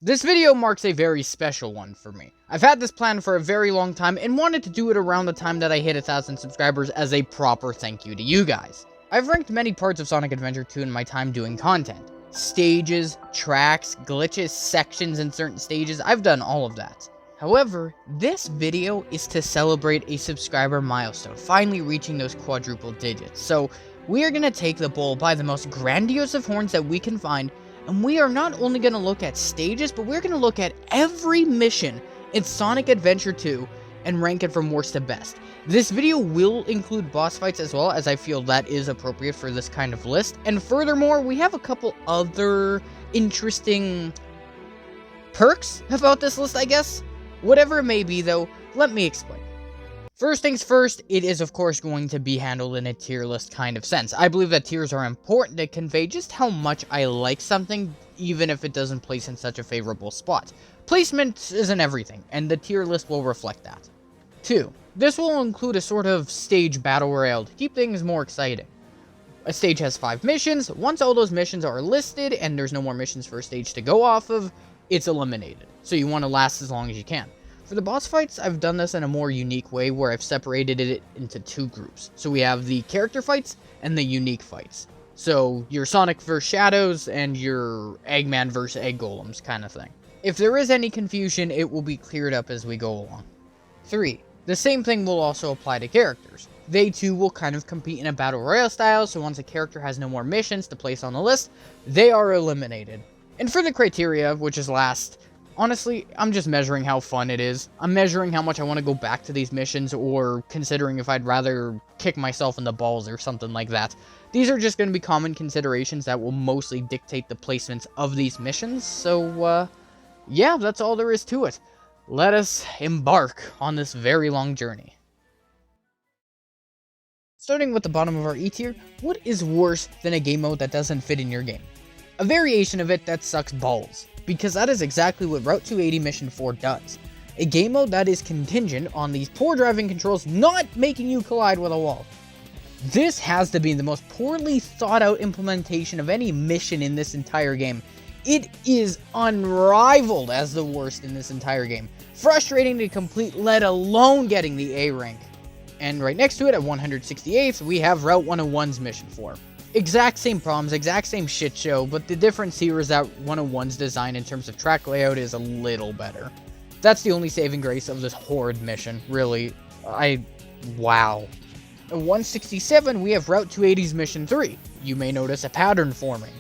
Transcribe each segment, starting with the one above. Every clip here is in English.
This video marks a very special one for me. I've had this plan for a very long time and wanted to do it around the time that I hit 1,000 subscribers as a proper thank you to you guys. I've ranked many parts of Sonic Adventure 2 in my time doing content. Stages, tracks, glitches, sections in certain stages, I've done all of that. However, this video is to celebrate a subscriber milestone, finally reaching those quadruple digits. So, we are going to take the bull by the most grandiose of horns that we can find, and we are not only going to look at stages, but we're going to look at every mission in Sonic Adventure 2 and rank it from worst to best. This video will include boss fights as well, as I feel that is appropriate for this kind of list. And furthermore, we have a couple other interesting perks about this list, I guess. Whatever it may be, though, let me explain. First things first, it is of course going to be handled in a tier list kind of sense. I believe that tiers are important to convey just how much I like something, even if it doesn't place in such a favorable spot. Placement isn't everything, and the tier list will reflect that. 2. This will include a sort of stage battle royale to keep things more exciting. A stage has 5 missions. Once all those missions are listed and there's no more missions for a stage to go off of, it's eliminated. So you want to last as long as you can. For the boss fights, I've done this in a more unique way where I've separated it into 2 groups. So we have the character fights and the unique fights. So your Sonic vs. Shadows and your Eggman vs. Egg Golems kind of thing. If there is any confusion, it will be cleared up as we go along. 3. The same thing will also apply to characters. They too will kind of compete in a battle royale style, so once a character has no more missions to place on the list, they are eliminated. And for the criteria, which is last, honestly, I'm just measuring how fun it is. I'm measuring how much I want to go back to these missions, or considering if I'd rather kick myself in the balls or something like that. These are just going to be common considerations that will mostly dictate the placements of these missions, so, yeah, that's all there is to it. Let us embark on this very long journey. Starting with the bottom of our E tier, what is worse than a game mode that doesn't fit in your game? A variation of it that sucks balls, because that is exactly what Route 280 Mission 4 does. A game mode that is contingent on these poor driving controls not making you collide with a wall. This has to be the most poorly thought out implementation of any mission in this entire game. It is unrivaled as the worst in this entire game. Frustrating to complete, let alone getting the A rank. And right next to it at 168th, we have Route 101's Mission 4. Exact same problems, exact same shit show, but the difference here is that 101's design in terms of track layout is a little better. That's the only saving grace of this horrid mission, really. Wow. At 167, we have Route 280's Mission 3. You may notice a pattern forming.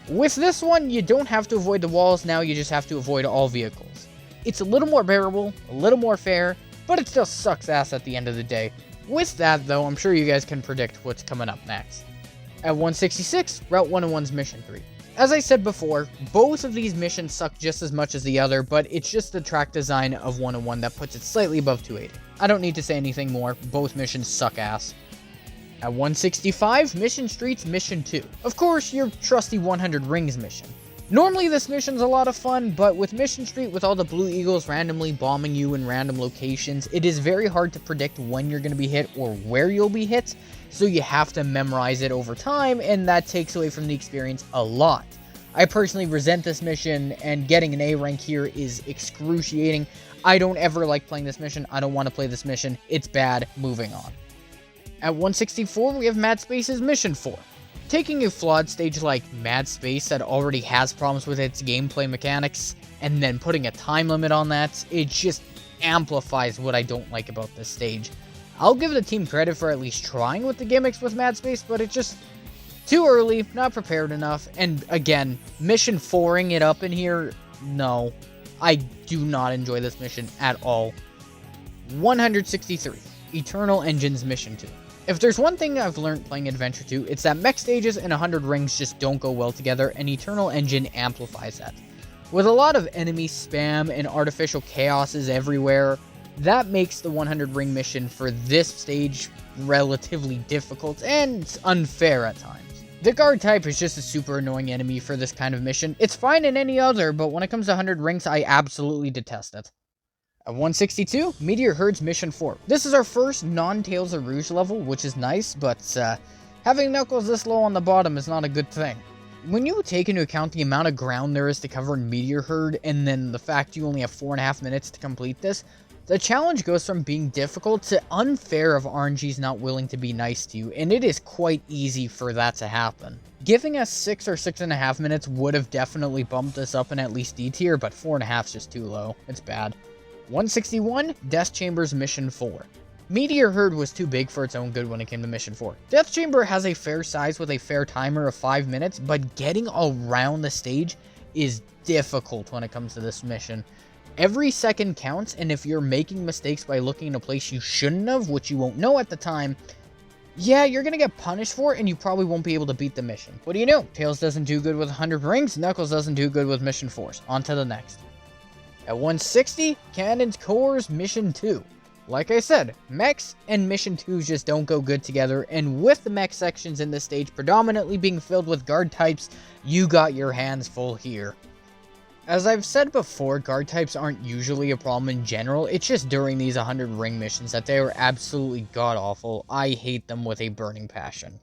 With this one, you don't have to avoid the walls, now you just have to avoid all vehicles. It's a little more bearable, a little more fair, but it still sucks ass at the end of the day. With that, though, I'm sure you guys can predict what's coming up next. At 166, Route 101's Mission 3. As I said before, both of these missions suck just as much as the other, but it's just the track design of 101 that puts it slightly above 280. I don't need to say anything more, both missions suck ass. At 165, Mission Street's Mission 2. Of course, your trusty 100 Rings mission. Normally this mission's a lot of fun, but with Mission Street, with all the Blue Eagles randomly bombing you in random locations, it is very hard to predict when you're going to be hit or where you'll be hit, so you have to memorize it over time, and that takes away from the experience a lot. I personally resent this mission, and getting an A rank here is excruciating. I don't ever like playing this mission. I don't want to play this mission. It's bad. Moving on. At 164, we have Mad Space's Mission 4. Taking a flawed stage like Mad Space that already has problems with its gameplay mechanics, and then putting a time limit on that, it just amplifies what I don't like about this stage. I'll give the team credit for at least trying with the gimmicks with Mad Space, but it's just too early, not prepared enough, and again, Mission 4ing it up in here, no. I do not enjoy this mission at all. 163, Eternal Engine's Mission 2. If there's one thing I've learned playing Adventure 2, it's that mech stages and 100 rings just don't go well together, and Eternal Engine amplifies that. With a lot of enemy spam and artificial chaoses everywhere, that makes the 100 ring mission for this stage relatively difficult and unfair at times. The guard type is just a super annoying enemy for this kind of mission. It's fine in any other, but when it comes to 100 rings, I absolutely detest it. At 162, Meteor Herd's Mission 4. This is our first non-Tails of Rouge level, which is nice, but having Knuckles this low on the bottom is not a good thing. When you take into account the amount of ground there is to cover in Meteor Herd, and then the fact you only have 4.5 minutes to complete this, the challenge goes from being difficult to unfair if RNG's not willing to be nice to you, and it is quite easy for that to happen. Giving us 6 or 6.5 minutes would have definitely bumped us up in at least D tier, but 4.5 is just too low. It's bad. 161, Death Chamber's Mission 4. Meteor Herd was too big for its own good when it came to Mission 4. Death Chamber has a fair size with a fair timer of 5 minutes, but getting around the stage is difficult when it comes to this mission. Every second counts, and if you're making mistakes by looking in a place you shouldn't have, which you won't know at the time, yeah, you're gonna get punished for it, and you probably won't be able to beat the mission. What do you know? Tails doesn't do good with 100 rings, Knuckles doesn't do good with Mission 4s. On to the next. At 160, Cannon's Core's Mission 2. Like I said, mechs and Mission 2s just don't go good together, and with the mech sections in this stage predominantly being filled with guard types, you got your hands full here. As I've said before, guard types aren't usually a problem in general, it's just during these 100 ring missions that they are absolutely god-awful. I hate them with a burning passion.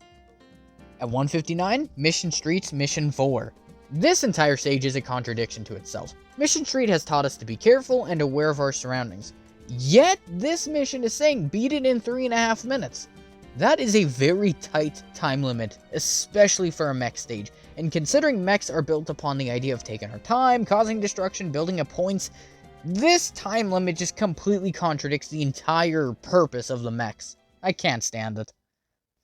At 159, Mission Street's Mission 4. This entire stage is a contradiction to itself. Mission Street has taught us to be careful and aware of our surroundings. Yet, this mission is saying beat it in 3.5 minutes. That is a very tight time limit, especially for a mech stage. And considering mechs are built upon the idea of taking our time, causing destruction, building up points, this time limit just completely contradicts the entire purpose of the mechs. I can't stand it.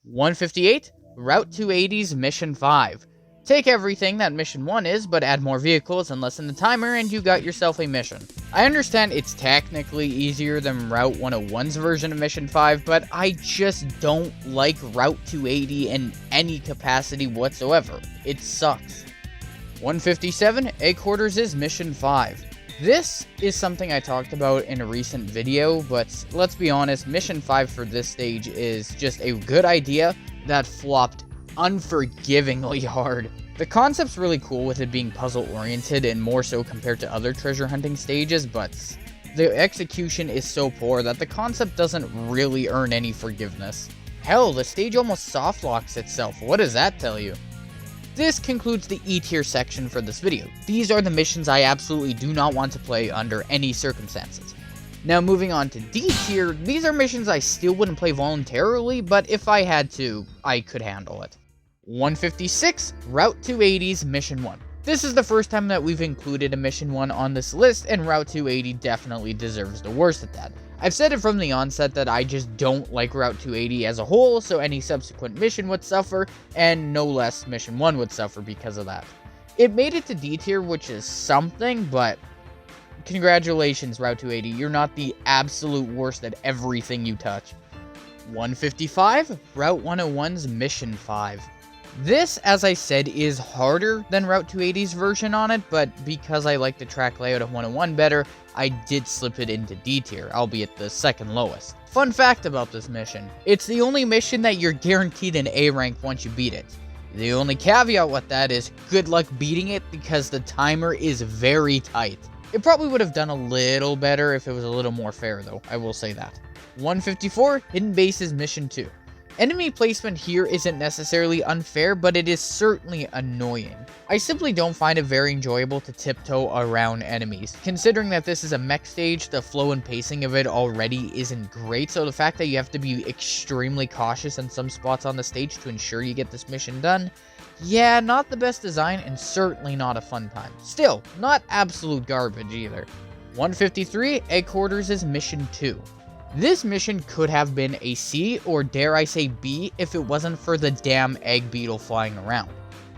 158, Route 280's Mission 5. Take everything that Mission 1 is, but add more vehicles and lessen the timer, and you got yourself a mission. I understand it's technically easier than Route 101's version of Mission 5, but I just don't like Route 280 in any capacity whatsoever. It sucks. 157, Egg-Quarters' Mission 5. This is something I talked about in a recent video, but let's be honest, Mission 5 for this stage is just a good idea that flopped unforgivingly hard. The concept's really cool with it being puzzle oriented and more so compared to other treasure hunting stages, but the execution is so poor that the concept doesn't really earn any forgiveness. Hell, the stage almost soft locks itself. What does that tell you? This concludes the E tier section for this video. These are the missions I absolutely do not want to play under any circumstances. Now moving on to D tier, these are missions I still wouldn't play voluntarily, but if I had to, I could handle it. 156, Route 280's Mission 1. This is the first time that we've included a Mission 1 on this list, and Route 280 definitely deserves the worst at that. I've said it from the onset that I just don't like Route 280 as a whole, so any subsequent mission would suffer, and no less Mission 1 would suffer because of that. It made it to D tier, which is something, but congratulations, Route 280, you're not the absolute worst at everything you touch. 155, Route 101's Mission 5. This, as I said, is harder than Route 280's version on it, but because I like the track layout of 101 better, I did slip it into D tier, albeit the second lowest. Fun fact about this mission, it's the only mission that you're guaranteed an A rank once you beat it. The only caveat with that is good luck beating it because the timer is very tight. It probably would have done a little better if it was a little more fair though, I will say that. 154, Hidden Base's Mission 2. Enemy placement here isn't necessarily unfair, but it is certainly annoying. I simply don't find it very enjoyable to tiptoe around enemies. Considering that this is a mech stage, the flow and pacing of it already isn't great, so the fact that you have to be extremely cautious in some spots on the stage to ensure you get this mission done, yeah, not the best design and certainly not a fun time. Still, not absolute garbage either. 153, Egg-Quarters' Mission 2. This mission could have been a C, or dare I say B, if it wasn't for the damn egg beetle flying around.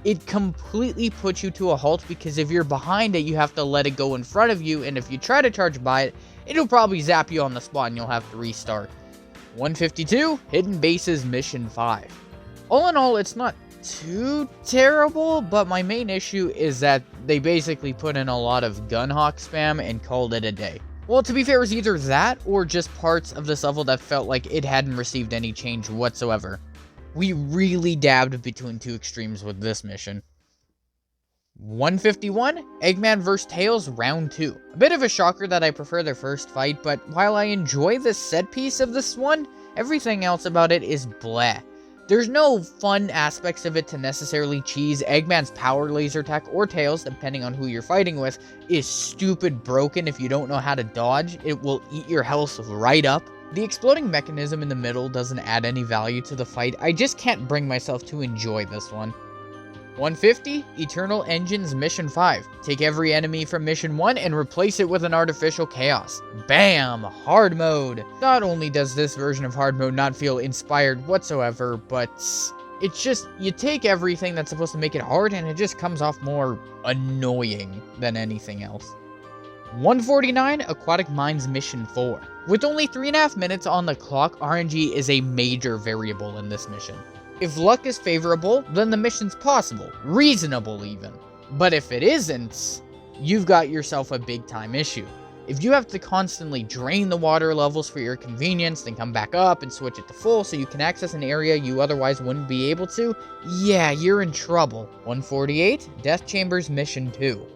It completely puts you to a halt because if you're behind it, you have to let it go in front of you, and if you try to charge by it, it'll probably zap you on the spot and you'll have to restart. 152, Hidden Base's Mission 5. All in all, it's not too terrible, but my main issue is that they basically put in a lot of gunhawk spam and called it a day. Well, to be fair, it was either that or just parts of this level that felt like it hadn't received any change whatsoever. We really dabbed between two extremes with this mission. 151, Eggman vs. Tails Round 2. A bit of a shocker that I prefer their first fight, but while I enjoy the set piece of this one, everything else about it is bleh. There's no fun aspects of it to necessarily cheese. Eggman's power laser attack, or Tails, depending on who you're fighting with, is stupid broken. If you don't know how to dodge, it will eat your health right up. The exploding mechanism in the middle doesn't add any value to the fight. I just can't bring myself to enjoy this one. 150, Eternal Engines Mission 5. Take every enemy from Mission 1 and replace it with an artificial chaos. Bam! Hard mode. Not only does this version of hard mode not feel inspired whatsoever, but it's just, you take everything that's supposed to make it hard and it just comes off more annoying than anything else. 149, Aquatic Mines Mission 4. With only 3.5 minutes on the clock, RNG is a major variable in this mission. If luck is favorable, then the mission's possible, reasonable even. But if it isn't, you've got yourself a big time issue. If you have to constantly drain the water levels for your convenience, then come back up and switch it to full so you can access an area you otherwise wouldn't be able to, yeah, you're in trouble. 148, Death Chambers Mission 2.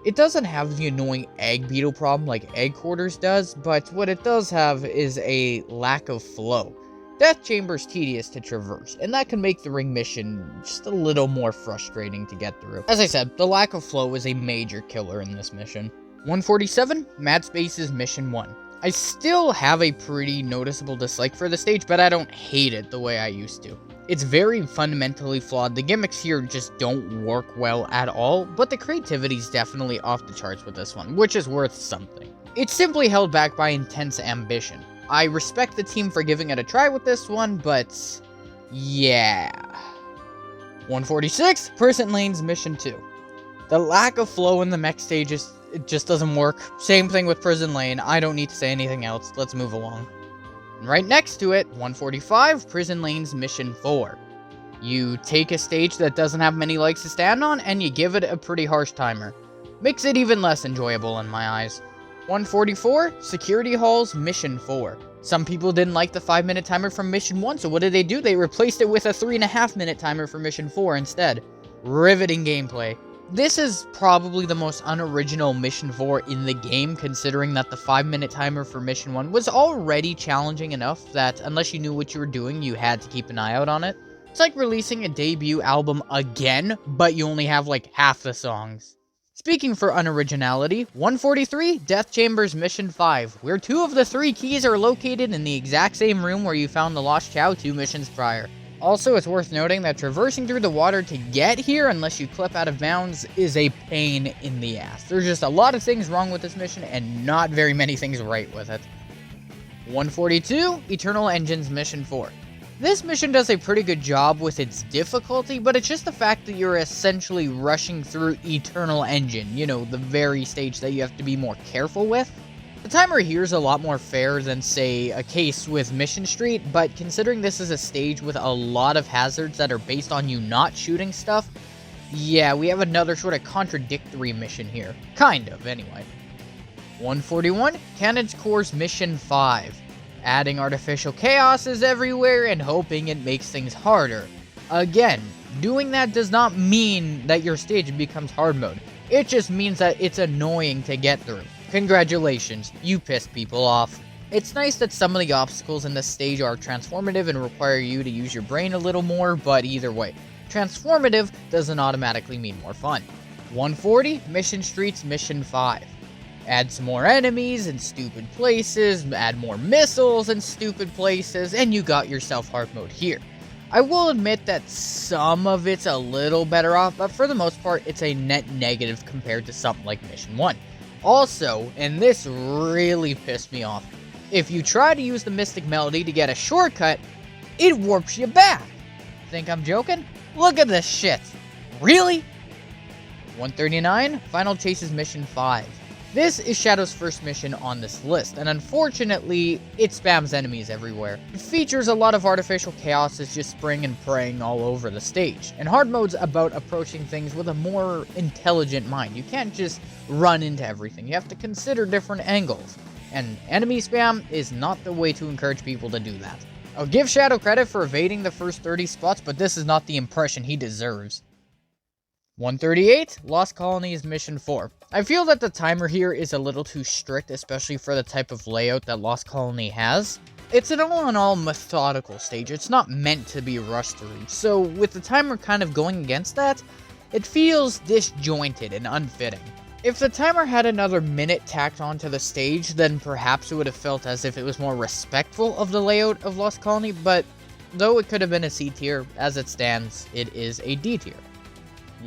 It doesn't have the annoying egg beetle problem like Egg Quarters does, but what it does have is a lack of flow. Death Chamber's tedious to traverse, and that can make the ring mission just a little more frustrating to get through. As I said, the lack of flow is a major killer in this mission. 147, Mad Space's Mission 1. I still have a pretty noticeable dislike for the stage, but I don't hate it the way I used to. It's very fundamentally flawed. The gimmicks here just don't work well at all, but the creativity's definitely off the charts with this one, which is worth something. It's simply held back by intense ambition. I respect the team for giving it a try with this one, but yeah. 146, Prison Lanes Mission 2. The lack of flow in the mech stages, it just doesn't work. Same thing with Prison Lane. I don't need to say anything else. Let's move along. And right next to it, 145, Prison Lanes Mission 4. You take a stage that doesn't have many legs to stand on, and you give it a pretty harsh timer. Makes it even less enjoyable in my eyes. 144, Security Halls Mission 4. Some people didn't like the 5-minute timer from Mission 1, so what did? They replaced it with a 3.5-minute timer for Mission 4 instead. Riveting gameplay. This is probably the most unoriginal Mission 4 in the game, considering that the 5-minute timer for Mission 1 was already challenging enough that unless you knew what you were doing, you had to keep an eye out on it. It's like releasing a debut album again, but you only have like half the songs. Speaking for unoriginality, 143, Death Chambers Mission 5, where 2 of the 3 keys are located in the exact same room where you found the Lost Chow 2 missions prior. Also, it's worth noting that traversing through the water to get here, unless you clip out of bounds, is a pain in the ass. There's just a lot of things wrong with this mission, and not very many things right with it. 142, Eternal Engines Mission 4. This mission does a pretty good job with its difficulty, but it's just the fact that you're essentially rushing through Eternal Engine, you know, the very stage that you have to be more careful with. The timer here is a lot more fair than, say, a case with Mission Street, but considering this is a stage with a lot of hazards that are based on you not shooting stuff, yeah, we have another sort of contradictory mission here. Kind of, anyway. 141, Cannon's Core's Mission 5. Adding artificial chaoses everywhere and hoping it makes things harder. Again, doing that does not mean that your stage becomes hard mode. It just means that it's annoying to get through. Congratulations, you pissed people off. It's nice that some of the obstacles in this stage are transformative and require you to use your brain a little more, but either way, transformative doesn't automatically mean more fun. 140, Mission Street's Mission 5. Add some more enemies in stupid places, add more missiles in stupid places, and you got yourself hard mode here. I will admit that some of it's a little better off, but for the most part, it's a net negative compared to something like Mission 1. Also, and this really pissed me off, if you try to use the Mystic Melody to get a shortcut, it warps you back. Think I'm joking? Look at this shit. Really? 139, Final Chases Mission 5. This is Shadow's first mission on this list, and unfortunately, it spams enemies everywhere. It features a lot of artificial chaoses just spring and praying all over the stage, and hard mode's about approaching things with a more intelligent mind. You can't just run into everything, you have to consider different angles, and enemy spam is not the way to encourage people to do that. I'll give Shadow credit for evading the first 30 spots, but this is not the impression he deserves. 138, Lost Colonies Mission 4. I feel that the timer here is a little too strict, especially for the type of layout that Lost Colony has. It's an all-in-all methodical stage, it's not meant to be rushed through, so with the timer kind of going against that, it feels disjointed and unfitting. If the timer had another minute tacked onto the stage, then perhaps it would have felt as if it was more respectful of the layout of Lost Colony, but though it could have been a C tier, as it stands, it is a D tier.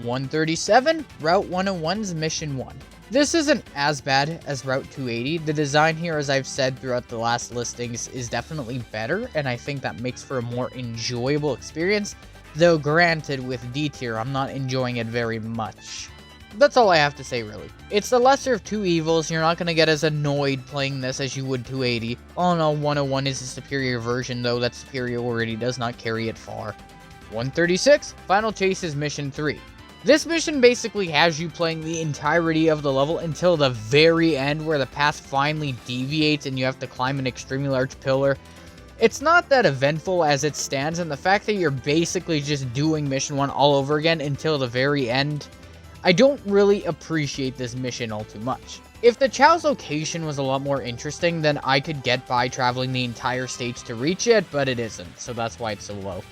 137, Route 101's Mission 1. This isn't as bad as Route 280. The design here, as I've said throughout the last listings, is definitely better, and I think that makes for a more enjoyable experience, though granted with D tier, I'm not enjoying it very much. That's all I have to say, really. It's the lesser of two evils. You're not going to get as annoyed playing this as you would 280. All in all, 101 is a superior version, though that superiority does not carry it far. 136, Final Chase's Mission 3. This mission basically has you playing the entirety of the level until the very end, where the path finally deviates and you have to climb an extremely large pillar. It's not that eventful as it stands, and the fact that you're basically just doing Mission 1 all over again until the very end, I don't really appreciate this mission all too much. If the Chow's location was a lot more interesting, then I could get by traveling the entire stage to reach it, but it isn't, so that's why it's so low.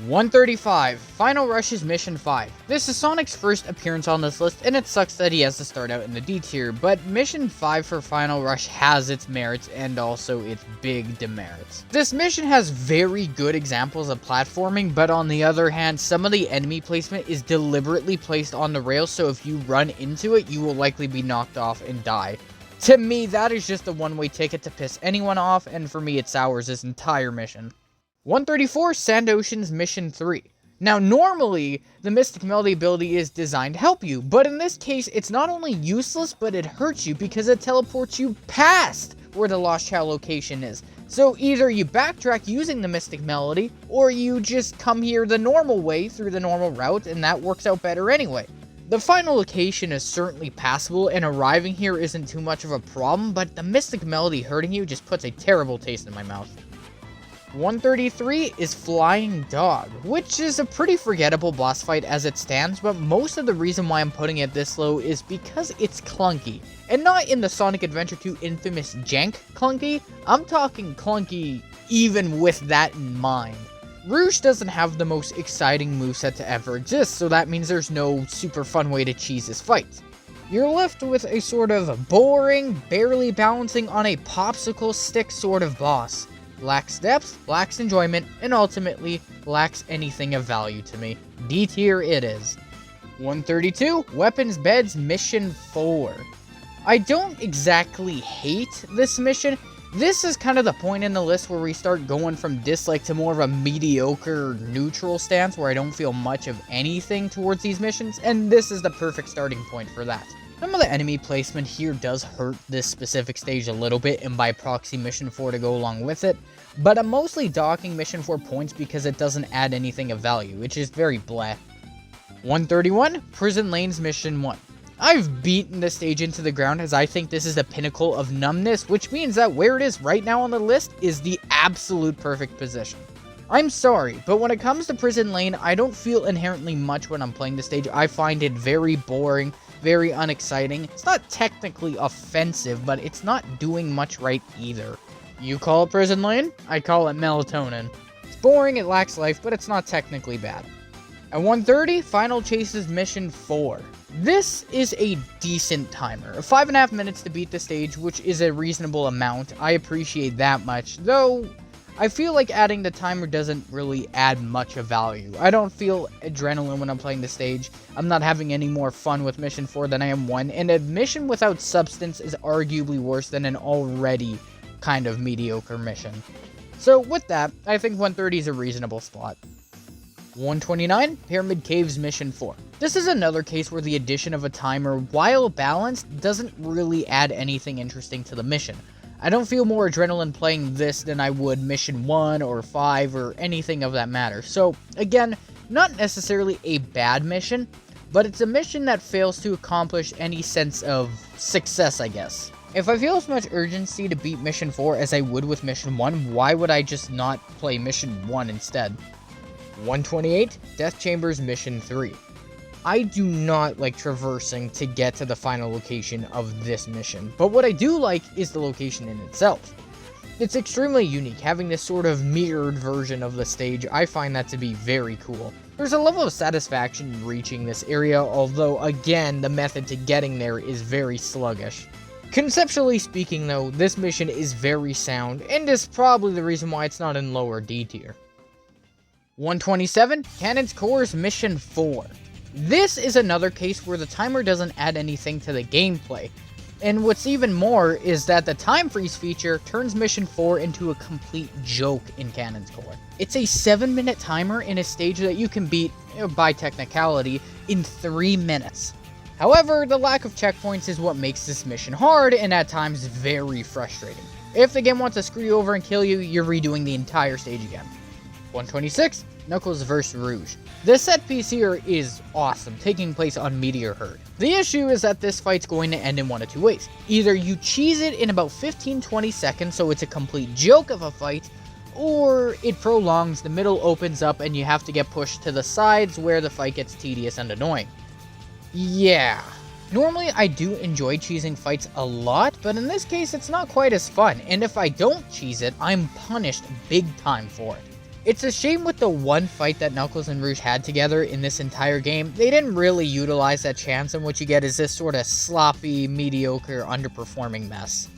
135, Final Rush's Mission 5. This is Sonic's first appearance on this list, and it sucks that he has to start out in the D tier, but Mission 5 for Final Rush has its merits and also its big demerits. This mission has very good examples of platforming, but on the other hand, some of the enemy placement is deliberately placed on the rails, so if you run into it, you will likely be knocked off and die. To me, that is just a one-way ticket to piss anyone off, and for me, it sours this entire mission. 134, Sand Ocean's Mission 3. Now, normally, the Mystic Melody ability is designed to help you, but in this case, it's not only useless, but it hurts you because it teleports you past where the Lost Child location is. So either you backtrack using the Mystic Melody, or you just come here the normal way through the normal route, and that works out better anyway. The final location is certainly passable, and arriving here isn't too much of a problem, but the Mystic Melody hurting you just puts a terrible taste in my mouth. 133 is Flying Dog, which is a pretty forgettable boss fight as it stands, but most of the reason why I'm putting it this low is because it's clunky. And not in the Sonic Adventure 2 infamous jank clunky, I'm talking clunky even with that in mind. Rouge doesn't have the most exciting moveset to ever exist, so that means there's no super fun way to cheese his fights. You're left with a sort of boring, barely balancing on a popsicle stick sort of boss. Lacks depth, lacks enjoyment, and ultimately lacks anything of value to me. D tier it is. 132, Weapons Beds Mission 4. I don't exactly hate this mission. This is kind of the point in the list where we start going from dislike to more of a mediocre, neutral stance where I don't feel much of anything towards these missions, and this is the perfect starting point for that. Some of the enemy placement here does hurt this specific stage a little bit, and by proxy Mission 4 to go along with it, but I'm mostly docking Mission 4 points because it doesn't add anything of value, which is very bleh. 131, Prison Lane's Mission 1. I've beaten this stage into the ground as I think this is the pinnacle of numbness, which means that where it is right now on the list is the absolute perfect position. I'm sorry, but when it comes to Prison Lane, I don't feel inherently much when I'm playing the stage. I find it very boring, very unexciting. It's not technically offensive, but it's not doing much right either. You call it Prison Lane? I call it melatonin. It's boring, it lacks life, but it's not technically bad. At 130, Final Chase's Mission 4. This is a decent timer. 5.5 minutes to beat the stage, which is a reasonable amount. I appreciate that much, though I feel like adding the timer doesn't really add much of value. I don't feel adrenaline when I'm playing the stage. I'm not having any more fun with Mission 4 than I am 1, and a mission without substance is arguably worse than an already kind of mediocre mission. So with that, I think 130 is a reasonable spot. 129, Pyramid Caves Mission 4. This is another case where the addition of a timer, while balanced, doesn't really add anything interesting to the mission. I don't feel more adrenaline playing this than I would Mission 1 or 5 or anything of that matter. So, again, not necessarily a bad mission, but it's a mission that fails to accomplish any sense of success, I guess. If I feel as much urgency to beat Mission 4 as I would with Mission 1, why would I just not play Mission 1 instead? 128, Death Chamber's Mission 3. I do not like traversing to get to the final location of this mission, but what I do like is the location in itself. It's extremely unique, having this sort of mirrored version of the stage. I find that to be very cool. There's a level of satisfaction in reaching this area, although again, the method to getting there is very sluggish. Conceptually speaking though, this mission is very sound, and is probably the reason why it's not in lower D tier. 127, Cannon's Core's Mission 4. This is another case where the timer doesn't add anything to the gameplay. And what's even more is that the time freeze feature turns Mission 4 into a complete joke in Cannon's Core. It's a 7-minute timer in a stage that you can beat, by technicality, in 3 minutes. However, the lack of checkpoints is what makes this mission hard and at times very frustrating. If the game wants to screw you over and kill you, you're redoing the entire stage again. 126, Knuckles vs. Rouge. This set piece here is awesome, taking place on Meteor Herd. The issue is that this fight's going to end in one of two ways. Either you cheese it in about 15-20 seconds so it's a complete joke of a fight, or it prolongs, the middle opens up and you have to get pushed to the sides where the fight gets tedious and annoying. Yeah. Normally I do enjoy cheesing fights a lot, but in this case it's not quite as fun, and if I don't cheese it, I'm punished big time for it. It's a shame with the one fight that Knuckles and Rouge had together in this entire game, they didn't really utilize that chance, and what you get is this sort of sloppy, mediocre, underperforming mess.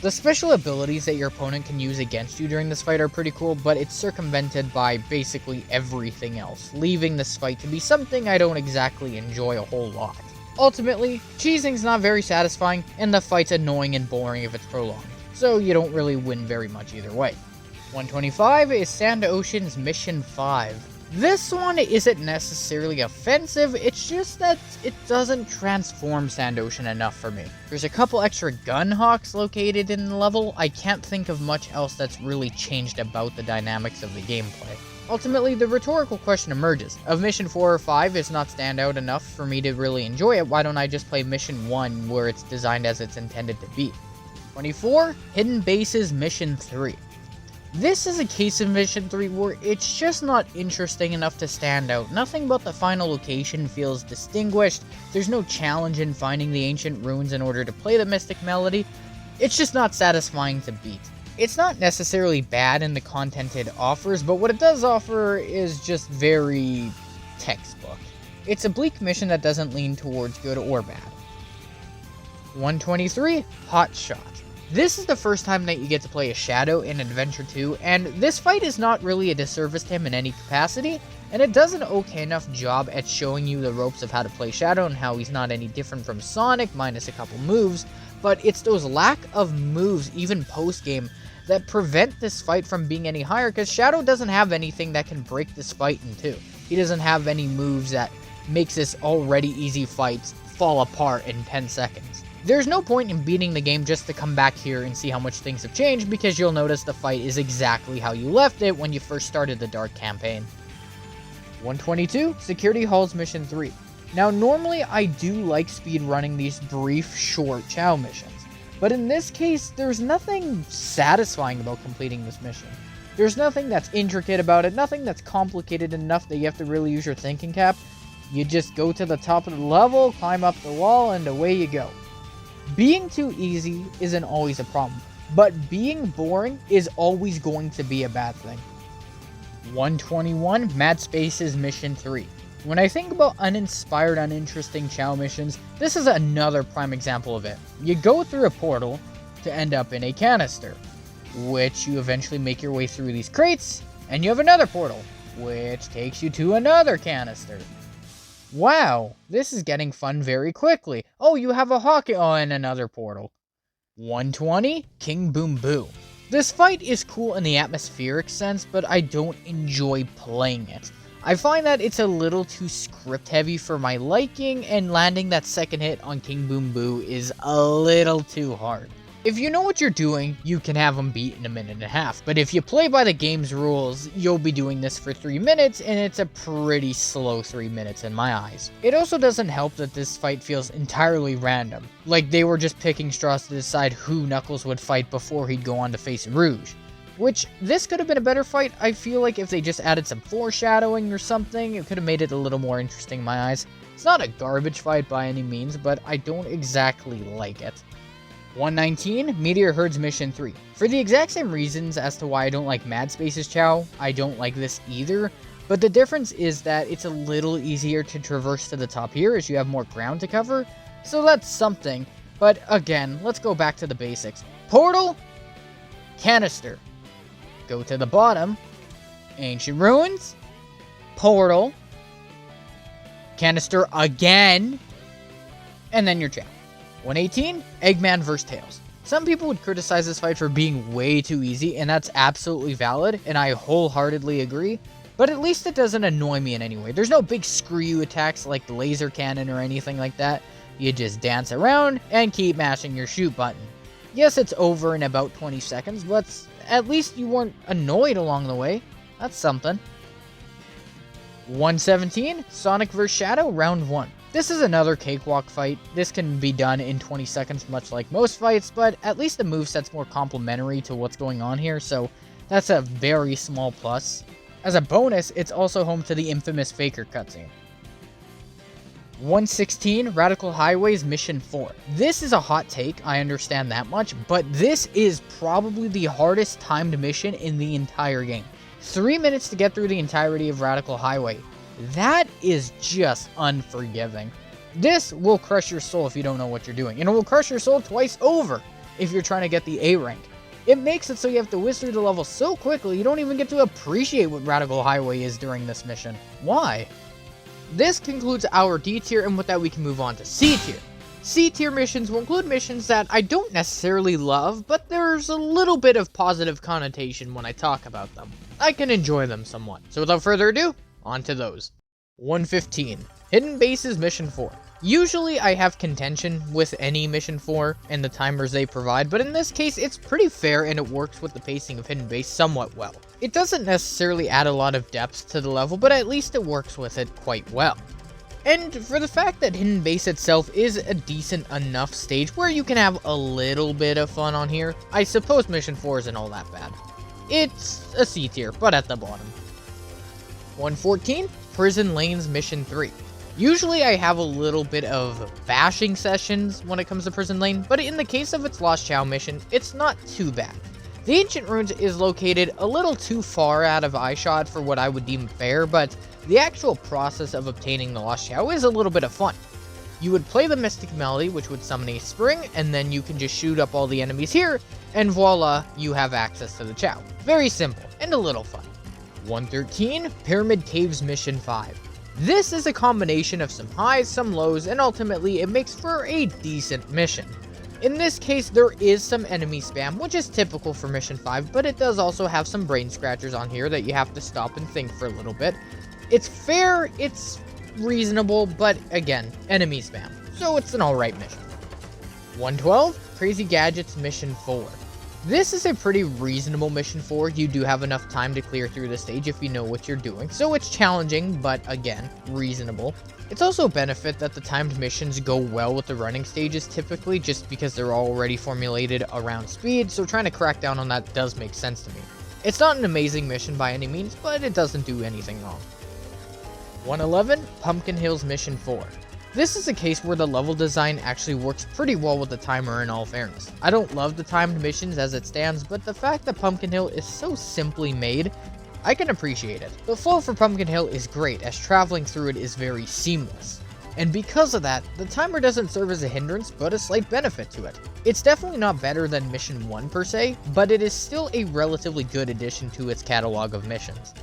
The special abilities that your opponent can use against you during this fight are pretty cool, but it's circumvented by basically everything else, leaving this fight to be something I don't exactly enjoy a whole lot. Ultimately, cheesing's not very satisfying, and the fight's annoying and boring if it's prolonged, so you don't really win very much either way. 125 is Sand Ocean's Mission 5. This one isn't necessarily offensive, it's just that it doesn't transform Sand Ocean enough for me. There's a couple extra gun hawks located in the level. I can't think of much else that's really changed about the dynamics of the gameplay. Ultimately, the rhetorical question emerges. If Mission 4 or 5 is not standout enough for me to really enjoy it, why don't I just play Mission 1 where it's designed as it's intended to be? 24, Hidden Bases Mission 3. This is a case of Mission 3 where it's just not interesting enough to stand out. Nothing about the final location feels distinguished. There's no challenge in finding the ancient ruins in order to play the Mystic Melody. It's just not satisfying to beat. It's not necessarily bad in the content it offers, but what it does offer is just very textbook. It's a bleak mission that doesn't lean towards good or bad. 123, Hot Shot. This is the first time that you get to play a Shadow in Adventure 2, and this fight is not really a disservice to him in any capacity, and it does an okay enough job at showing you the ropes of how to play Shadow and how he's not any different from Sonic, minus a couple moves, but it's those lack of moves, even post-game, that prevent this fight from being any higher, because Shadow doesn't have anything that can break this fight in two. He doesn't have any moves that makes this already easy fight fall apart in 10 seconds. There's no point in beating the game just to come back here and see how much things have changed, because you'll notice the fight is exactly how you left it when you first started the Dark campaign. 122, Security Halls Mission 3. Now normally I do like speedrunning these brief, short Chow missions, but in this case there's nothing satisfying about completing this mission. There's nothing that's intricate about it, nothing that's complicated enough that you have to really use your thinking cap. You just go to the top of the level, climb up the wall, and away you go. Being too easy isn't always a problem, but being boring is always going to be a bad thing. 121, Mad Space's Mission 3. When I think about uninspired, uninteresting Chow missions, this is another prime example of it. You go through a portal to end up in a canister, which you eventually make your way through these crates, and you have another portal, which takes you to another canister. Wow, this is getting fun very quickly. Oh, you have a hawk and another portal. 120, King Boom Boo. This fight is cool in the atmospheric sense, but I don't enjoy playing it. I find that it's a little too script heavy for my liking, and landing that second hit on King Boom Boo is a little too hard. If you know what you're doing, you can have him beat in a minute and a half, but if you play by the game's rules, you'll be doing this for 3 minutes, and it's a pretty slow 3 minutes in my eyes. It also doesn't help that this fight feels entirely random, like they were just picking straws to decide who Knuckles would fight before he'd go on to face Rouge. Which, this could have been a better fight. I feel like if they just added some foreshadowing or something, it could have made it a little more interesting in my eyes. It's not a garbage fight by any means, but I don't exactly like it. 119, Meteor Herds Mission 3. For the exact same reasons as to why I don't like Mad Space's Chow, I don't like this either, but the difference is that it's a little easier to traverse to the top here as you have more ground to cover, so that's something. But again, let's go back to the basics. Portal, canister. Go to the bottom, Ancient Ruins, portal, canister again, and then your Chow. 118, Eggman vs. Tails. Some people would criticize this fight for being way too easy, and that's absolutely valid, and I wholeheartedly agree, but at least it doesn't annoy me in any way. There's no big screw you attacks like the laser cannon or anything like that. You just dance around and keep mashing your shoot button. Yes, it's over in about 20 seconds, but at least you weren't annoyed along the way. That's something. 117, Sonic vs. Shadow, Round 1. This is another cakewalk fight. This can be done in 20 seconds much like most fights, but at least the moveset's more complementary to what's going on here, so that's a very small plus. As a bonus, it's also home to the infamous Faker cutscene. 116, Radical Highways Mission 4. This is a hot take, I understand that much, but this is probably the hardest timed mission in the entire game. 3 minutes to get through the entirety of Radical Highway. That is just unforgiving. This will crush your soul if you don't know what you're doing, and it will crush your soul twice over if you're trying to get the A rank. It makes it so you have to whiz through the level so quickly you don't even get to appreciate what Radical Highway is during this mission. Why? This concludes our D tier, and with that we can move on to C tier. C tier missions will include missions that I don't necessarily love, but there's a little bit of positive connotation when I talk about them. I can enjoy them somewhat. So without further ado, on to those. 115, Hidden Bases Mission 4. Usually I have contention with any Mission 4 and the timers they provide, but in this case it's pretty fair and it works with the pacing of Hidden Base somewhat well. It doesn't necessarily add a lot of depth to the level, but at least it works with it quite well. And for the fact that Hidden Base itself is a decent enough stage where you can have a little bit of fun on here, I suppose Mission 4 isn't all that bad. It's a C tier, but at the bottom. 114, Prison Lanes Mission 3. Usually I have a little bit of bashing sessions when it comes to Prison Lane, but in the case of its Lost Chow mission, it's not too bad. The Ancient Ruins is located a little too far out of eyeshot for what I would deem fair, but the actual process of obtaining the Lost Chow is a little bit of fun. You would play the Mystic Melody, which would summon a spring, and then you can just shoot up all the enemies here, and voila, you have access to the Chow. Very simple, and a little fun. 113, Pyramid Caves Mission 5. This is a combination of some highs, some lows, and ultimately it makes for a decent mission. In this case, there is some enemy spam, which is typical for Mission 5, but it does also have some brain scratchers on here that you have to stop and think for a little bit. It's fair, it's reasonable, but again, enemy spam, so it's an alright mission. 112, Crazy Gadgets Mission 4. This is a pretty reasonable mission 4. You do have enough time to clear through the stage if you know what you're doing, so it's challenging, but again, reasonable. It's also a benefit that the timed missions go well with the running stages typically, just because they're already formulated around speed, so trying to crack down on that does make sense to me. It's not an amazing mission by any means, but it doesn't do anything wrong. 111, Pumpkin Hills Mission 4. This is a case where the level design actually works pretty well with the timer in all fairness. I don't love the timed missions as it stands, but the fact that Pumpkin Hill is so simply made, I can appreciate it. The flow for Pumpkin Hill is great, as traveling through it is very seamless. And because of that, the timer doesn't serve as a hindrance, but a slight benefit to it. It's definitely not better than Mission 1 per se, but it is still a relatively good addition to its catalog of missions.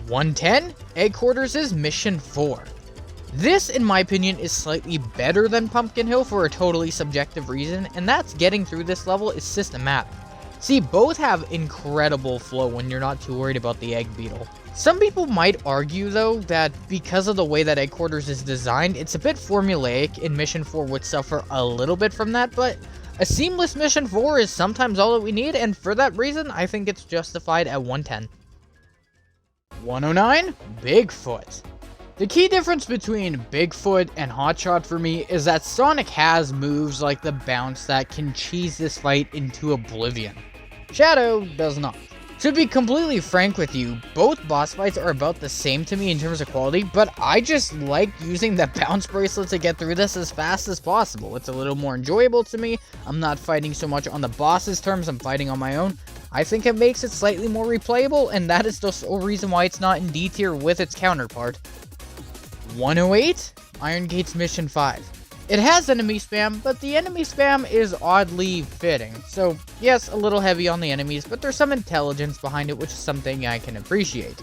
110, Egg Quarters' Mission 4. This, in my opinion, is slightly better than Pumpkin Hill for a totally subjective reason, and that's getting through this level is systematic. See, both have incredible flow when you're not too worried about the egg beetle. Some people might argue, though, that because of the way that Egg Quarters is designed, it's a bit formulaic and Mission 4 would suffer a little bit from that, but a seamless Mission 4 is sometimes all that we need, and for that reason, I think it's justified at 110. 109, Bigfoot. The key difference between Bigfoot and Hotshot for me is that Sonic has moves like the bounce that can cheese this fight into oblivion. Shadow does not. To be completely frank with you, both boss fights are about the same to me in terms of quality, but I just like using the bounce bracelet to get through this as fast as possible. It's a little more enjoyable to me. I'm not fighting so much on the boss's terms, I'm fighting on my own. I think it makes it slightly more replayable, and that is the sole reason why it's not in D tier with its counterpart. 108, Iron Gates Mission 5. It has enemy spam, but the enemy spam is oddly fitting. So yes, a little heavy on the enemies, but there's some intelligence behind it, which is something I can appreciate.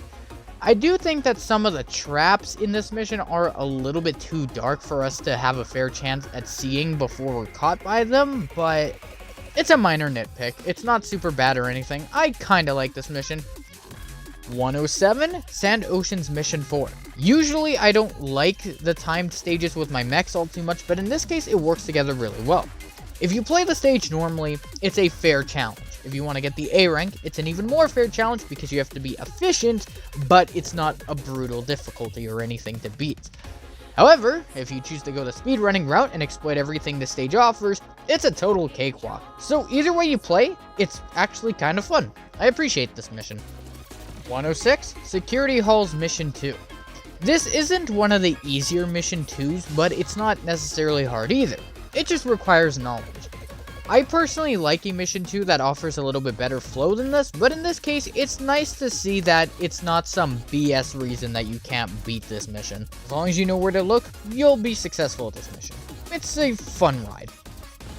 I do think that some of the traps in this mission are a little bit too dark for us to have a fair chance at seeing before we're caught by them, but it's a minor nitpick. It's not super bad or anything. I kinda like this mission. 107, Sand Oceans Mission 4. Usually I don't like the timed stages with my mechs all too much, but in this case it works together really well. If you play the stage normally, it's a fair challenge. If you want to get the A rank, it's an even more fair challenge because you have to be efficient, but it's not a brutal difficulty or anything to beat. However, if you choose to go the speedrunning route and exploit everything the stage offers, it's a total cakewalk. So either way you play, it's actually kind of fun. I appreciate this mission. 106, Security Halls Mission 2. This isn't one of the easier Mission 2s, but it's not necessarily hard either. It just requires knowledge. I personally like a Mission 2 that offers a little bit better flow than this, but in this case, it's nice to see that it's not some BS reason that you can't beat this mission. As long as you know where to look, you'll be successful at this mission. It's a fun ride.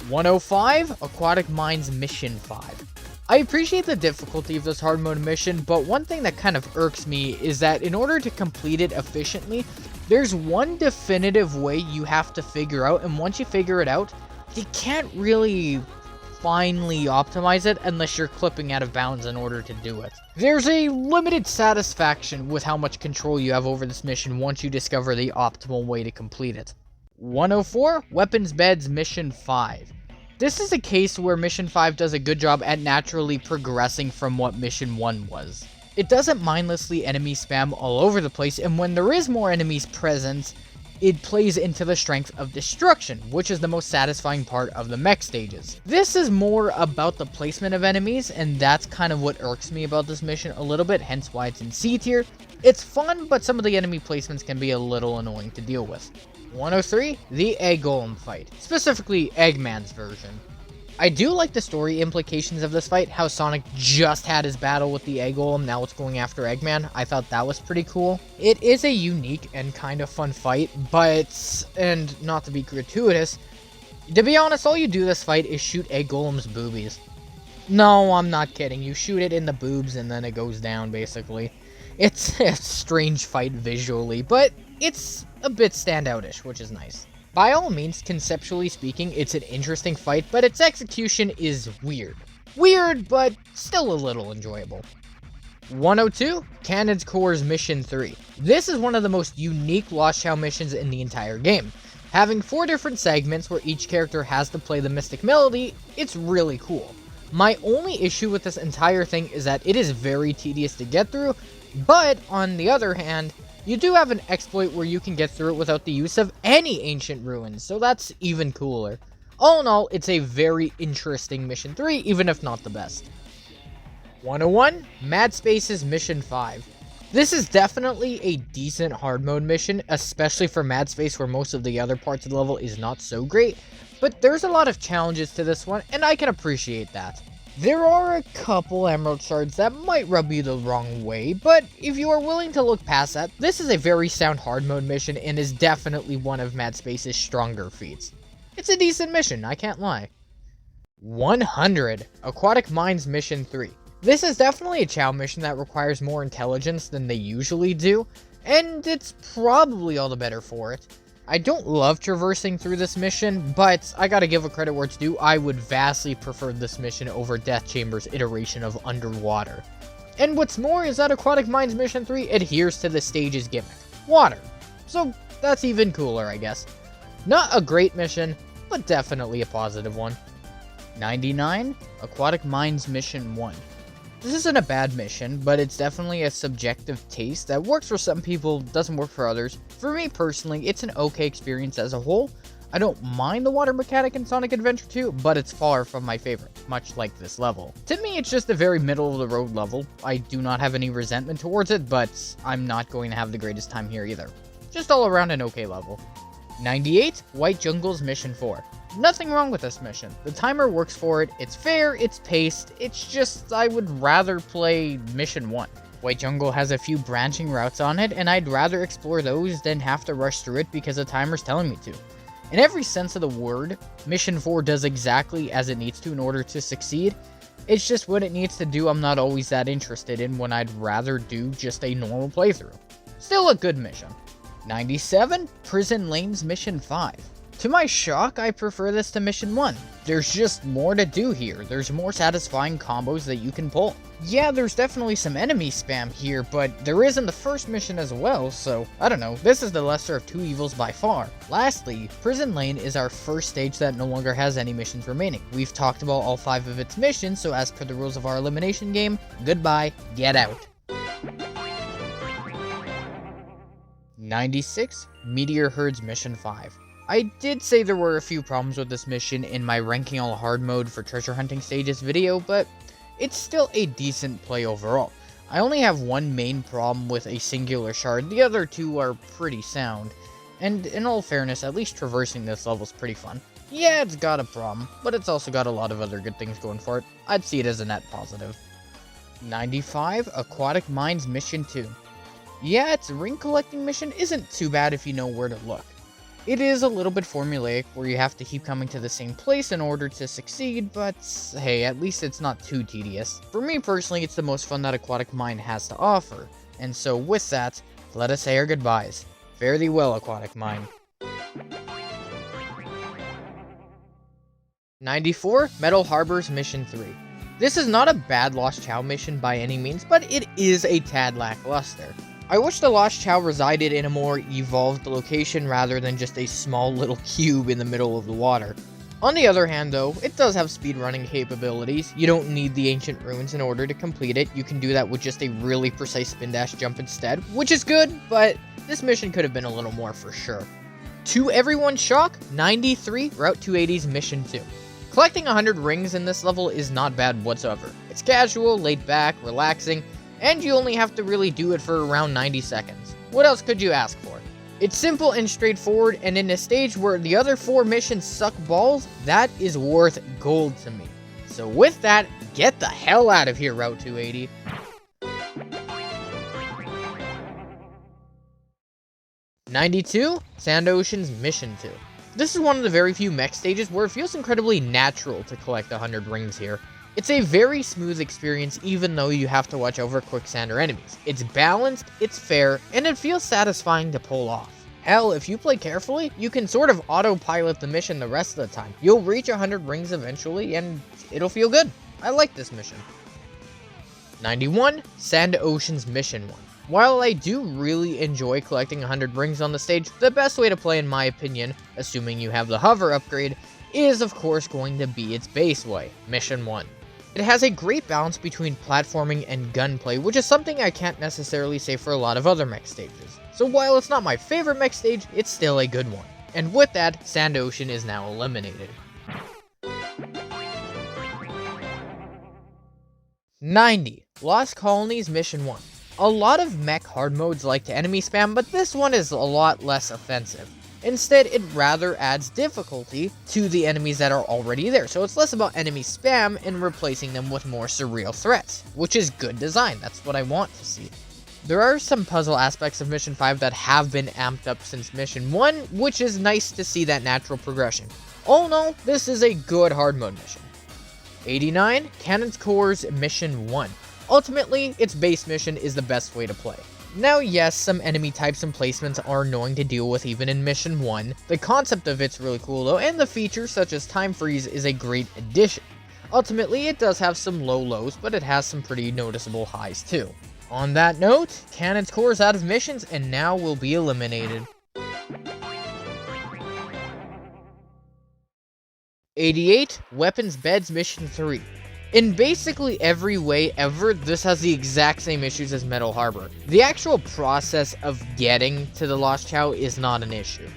105, Aquatic Mines Mission 5. I appreciate the difficulty of this hard mode mission, but one thing that kind of irks me is that in order to complete it efficiently, there's one definitive way you have to figure out, and once you figure it out, you can't really finely optimize it unless you're clipping out of bounds in order to do it. There's a limited satisfaction with how much control you have over this mission once you discover the optimal way to complete it. 104, Weapons Beds Mission 5. This is a case where Mission 5 does a good job at naturally progressing from what Mission 1 was. It doesn't mindlessly enemy spam all over the place, and when there is more enemies present, it plays into the strength of destruction, which is the most satisfying part of the mech stages. This is more about the placement of enemies, and that's kind of what irks me about this mission a little bit, hence why it's in C tier. It's fun, but some of the enemy placements can be a little annoying to deal with. 103, the Egg Golem fight, specifically Eggman's version. I do like the story implications of this fight, how Sonic just had his battle with the Egg Golem, now it's going after Eggman. I thought that was pretty cool. It is a unique and kind of fun fight, but, and not to be gratuitous, to be honest, all you do this fight is shoot Egg Golem's boobies. No, I'm not kidding, you shoot it in the boobs and then it goes down, basically. It's a strange fight visually, but it's a bit standoutish, which is nice. By all means, conceptually speaking, it's an interesting fight, but its execution is weird. Weird, but still a little enjoyable. 102, Cannon's Core's Mission 3. This is one of the most unique Lost Chow missions in the entire game. Having 4 different segments where each character has to play the Mystic Melody, it's really cool. My only issue with this entire thing is that it is very tedious to get through, but on the other hand, you do have an exploit where you can get through it without the use of any ancient ruins, so that's even cooler. All in all, it's a very interesting Mission 3, even if not the best. 101, Mad Space's Mission 5. This is definitely a decent hard mode mission, especially for Mad Space where most of the other parts of the level is not so great, but there's a lot of challenges to this one, and I can appreciate that. There are a couple Emerald Shards that might rub you the wrong way, but if you are willing to look past that, this is a very sound hard mode mission and is definitely one of Mad Space's stronger feats. It's a decent mission, I can't lie. 100, Aquatic Mines Mission 3. This is definitely a Chow mission that requires more intelligence than they usually do, and it's probably all the better for it. I don't love traversing through this mission, but I gotta give a credit where it's due. I would vastly prefer this mission over Death Chamber's iteration of underwater. And what's more is that Aquatic Mines Mission 3 adheres to the stage's gimmick, water. So that's even cooler, I guess. Not a great mission, but definitely a positive one. 99, Aquatic Mines Mission 1. This isn't a bad mission, but it's definitely a subjective taste that works for some people, doesn't work for others. For me personally, it's an okay experience as a whole. I don't mind the water mechanic in Sonic Adventure 2, but it's far from my favorite, much like this level. To me, it's just a very middle-of-the-road level. I do not have any resentment towards it, but I'm not going to have the greatest time here either. Just all around an okay level. 98, White Jungle's Mission 4. Nothing wrong with this mission. The timer works for it, it's fair, it's paced, it's just I would rather play Mission 1. White Jungle has a few branching routes on it, and I'd rather explore those than have to rush through it because the timer's telling me to. In every sense of the word, Mission 4 does exactly as it needs to in order to succeed. It's just what it needs to do I'm not always that interested in when I'd rather do just a normal playthrough. Still a good mission. 97, Prison Lane's Mission 5. To my shock, I prefer this to Mission 1. There's just more to do here. There's more satisfying combos that you can pull. Yeah, there's definitely some enemy spam here, but there is in the first mission as well, so I don't know. This is the lesser of two evils by far. Lastly, Prison Lane is our first stage that no longer has any missions remaining. We've talked about all 5 of its missions, so as per the rules of our elimination game, goodbye, get out. 96, Meteor Herd's Mission 5. I did say there were a few problems with this mission in my ranking all hard mode for treasure hunting stages video, but it's still a decent play overall. I only have one main problem with a singular shard, the other 2 are pretty sound, and in all fairness, at least traversing this level is pretty fun. Yeah, it's got a problem, but it's also got a lot of other good things going for it. I'd see it as a net positive. 95, Aquatic Mines Mission 2. Yeah, its ring collecting mission isn't too bad if you know where to look. It is a little bit formulaic, where you have to keep coming to the same place in order to succeed, but hey, at least it's not too tedious. For me personally, it's the most fun that Aquatic Mine has to offer, and so with that, let us say our goodbyes. Fare thee well, Aquatic Mine. 94, Metal Harbor's Mission 3. This is not a bad Lost Chow mission by any means, but it is a tad lackluster. I wish the Lost Chow resided in a more evolved location rather than just a small little cube in the middle of the water. On the other hand though, it does have speedrunning capabilities. You don't need the ancient ruins in order to complete it. You can do that with just a really precise spin dash jump instead, which is good, but this mission could have been a little more for sure. To everyone's shock, 93, Route 280's Mission 2. Collecting 100 rings in this level is not bad whatsoever. It's casual, laid back, relaxing, and you only have to really do it for around 90 seconds. What else could you ask for? It's simple and straightforward, and in a stage where the other 4 missions suck balls, that is worth gold to me. So with that, get the hell out of here, Route 280. '92, Sand Ocean's Mission 2. This is one of the very few mech stages where it feels incredibly natural to collect 100 rings here. It's a very smooth experience even though you have to watch over quicksander enemies. It's balanced, it's fair, and it feels satisfying to pull off. Hell, if you play carefully, you can sort of autopilot the mission the rest of the time. You'll reach 100 rings eventually, and it'll feel good. I like this mission. 91, Sand Ocean's Mission 1. While I do really enjoy collecting 100 rings on the stage, the best way to play in my opinion, assuming you have the hover upgrade, is of course going to be its base way, Mission 1. It has a great balance between platforming and gunplay, which is something I can't necessarily say for a lot of other mech stages. So while it's not my favorite mech stage, it's still a good one. And with that, Sand Ocean is now eliminated. 90, Lost Colonies Mission 1. A lot of mech hard modes like to enemy spam, but this one is a lot less offensive. Instead, it rather adds difficulty to the enemies that are already there, so it's less about enemy spam and replacing them with more surreal threats, which is good design. That's what I want to see. There are some puzzle aspects of Mission 5 that have been amped up since Mission 1, which is nice to see that natural progression. All in all, this is a good hard mode mission. 89, Cannon's Core's Mission 1. Ultimately, its base mission is the best way to play. Now yes, some enemy types and placements are annoying to deal with even in Mission 1. The concept of it's really cool though, and the features such as Time Freeze is a great addition. Ultimately, it does have some low lows, but it has some pretty noticeable highs too. On that note, Cannon's Core is out of missions and now will be eliminated. 88, Weapons Beds Mission 3. In basically every way ever, this has the exact same issues as Metal Harbor. The actual process of getting to the Lost Chow is not an issue.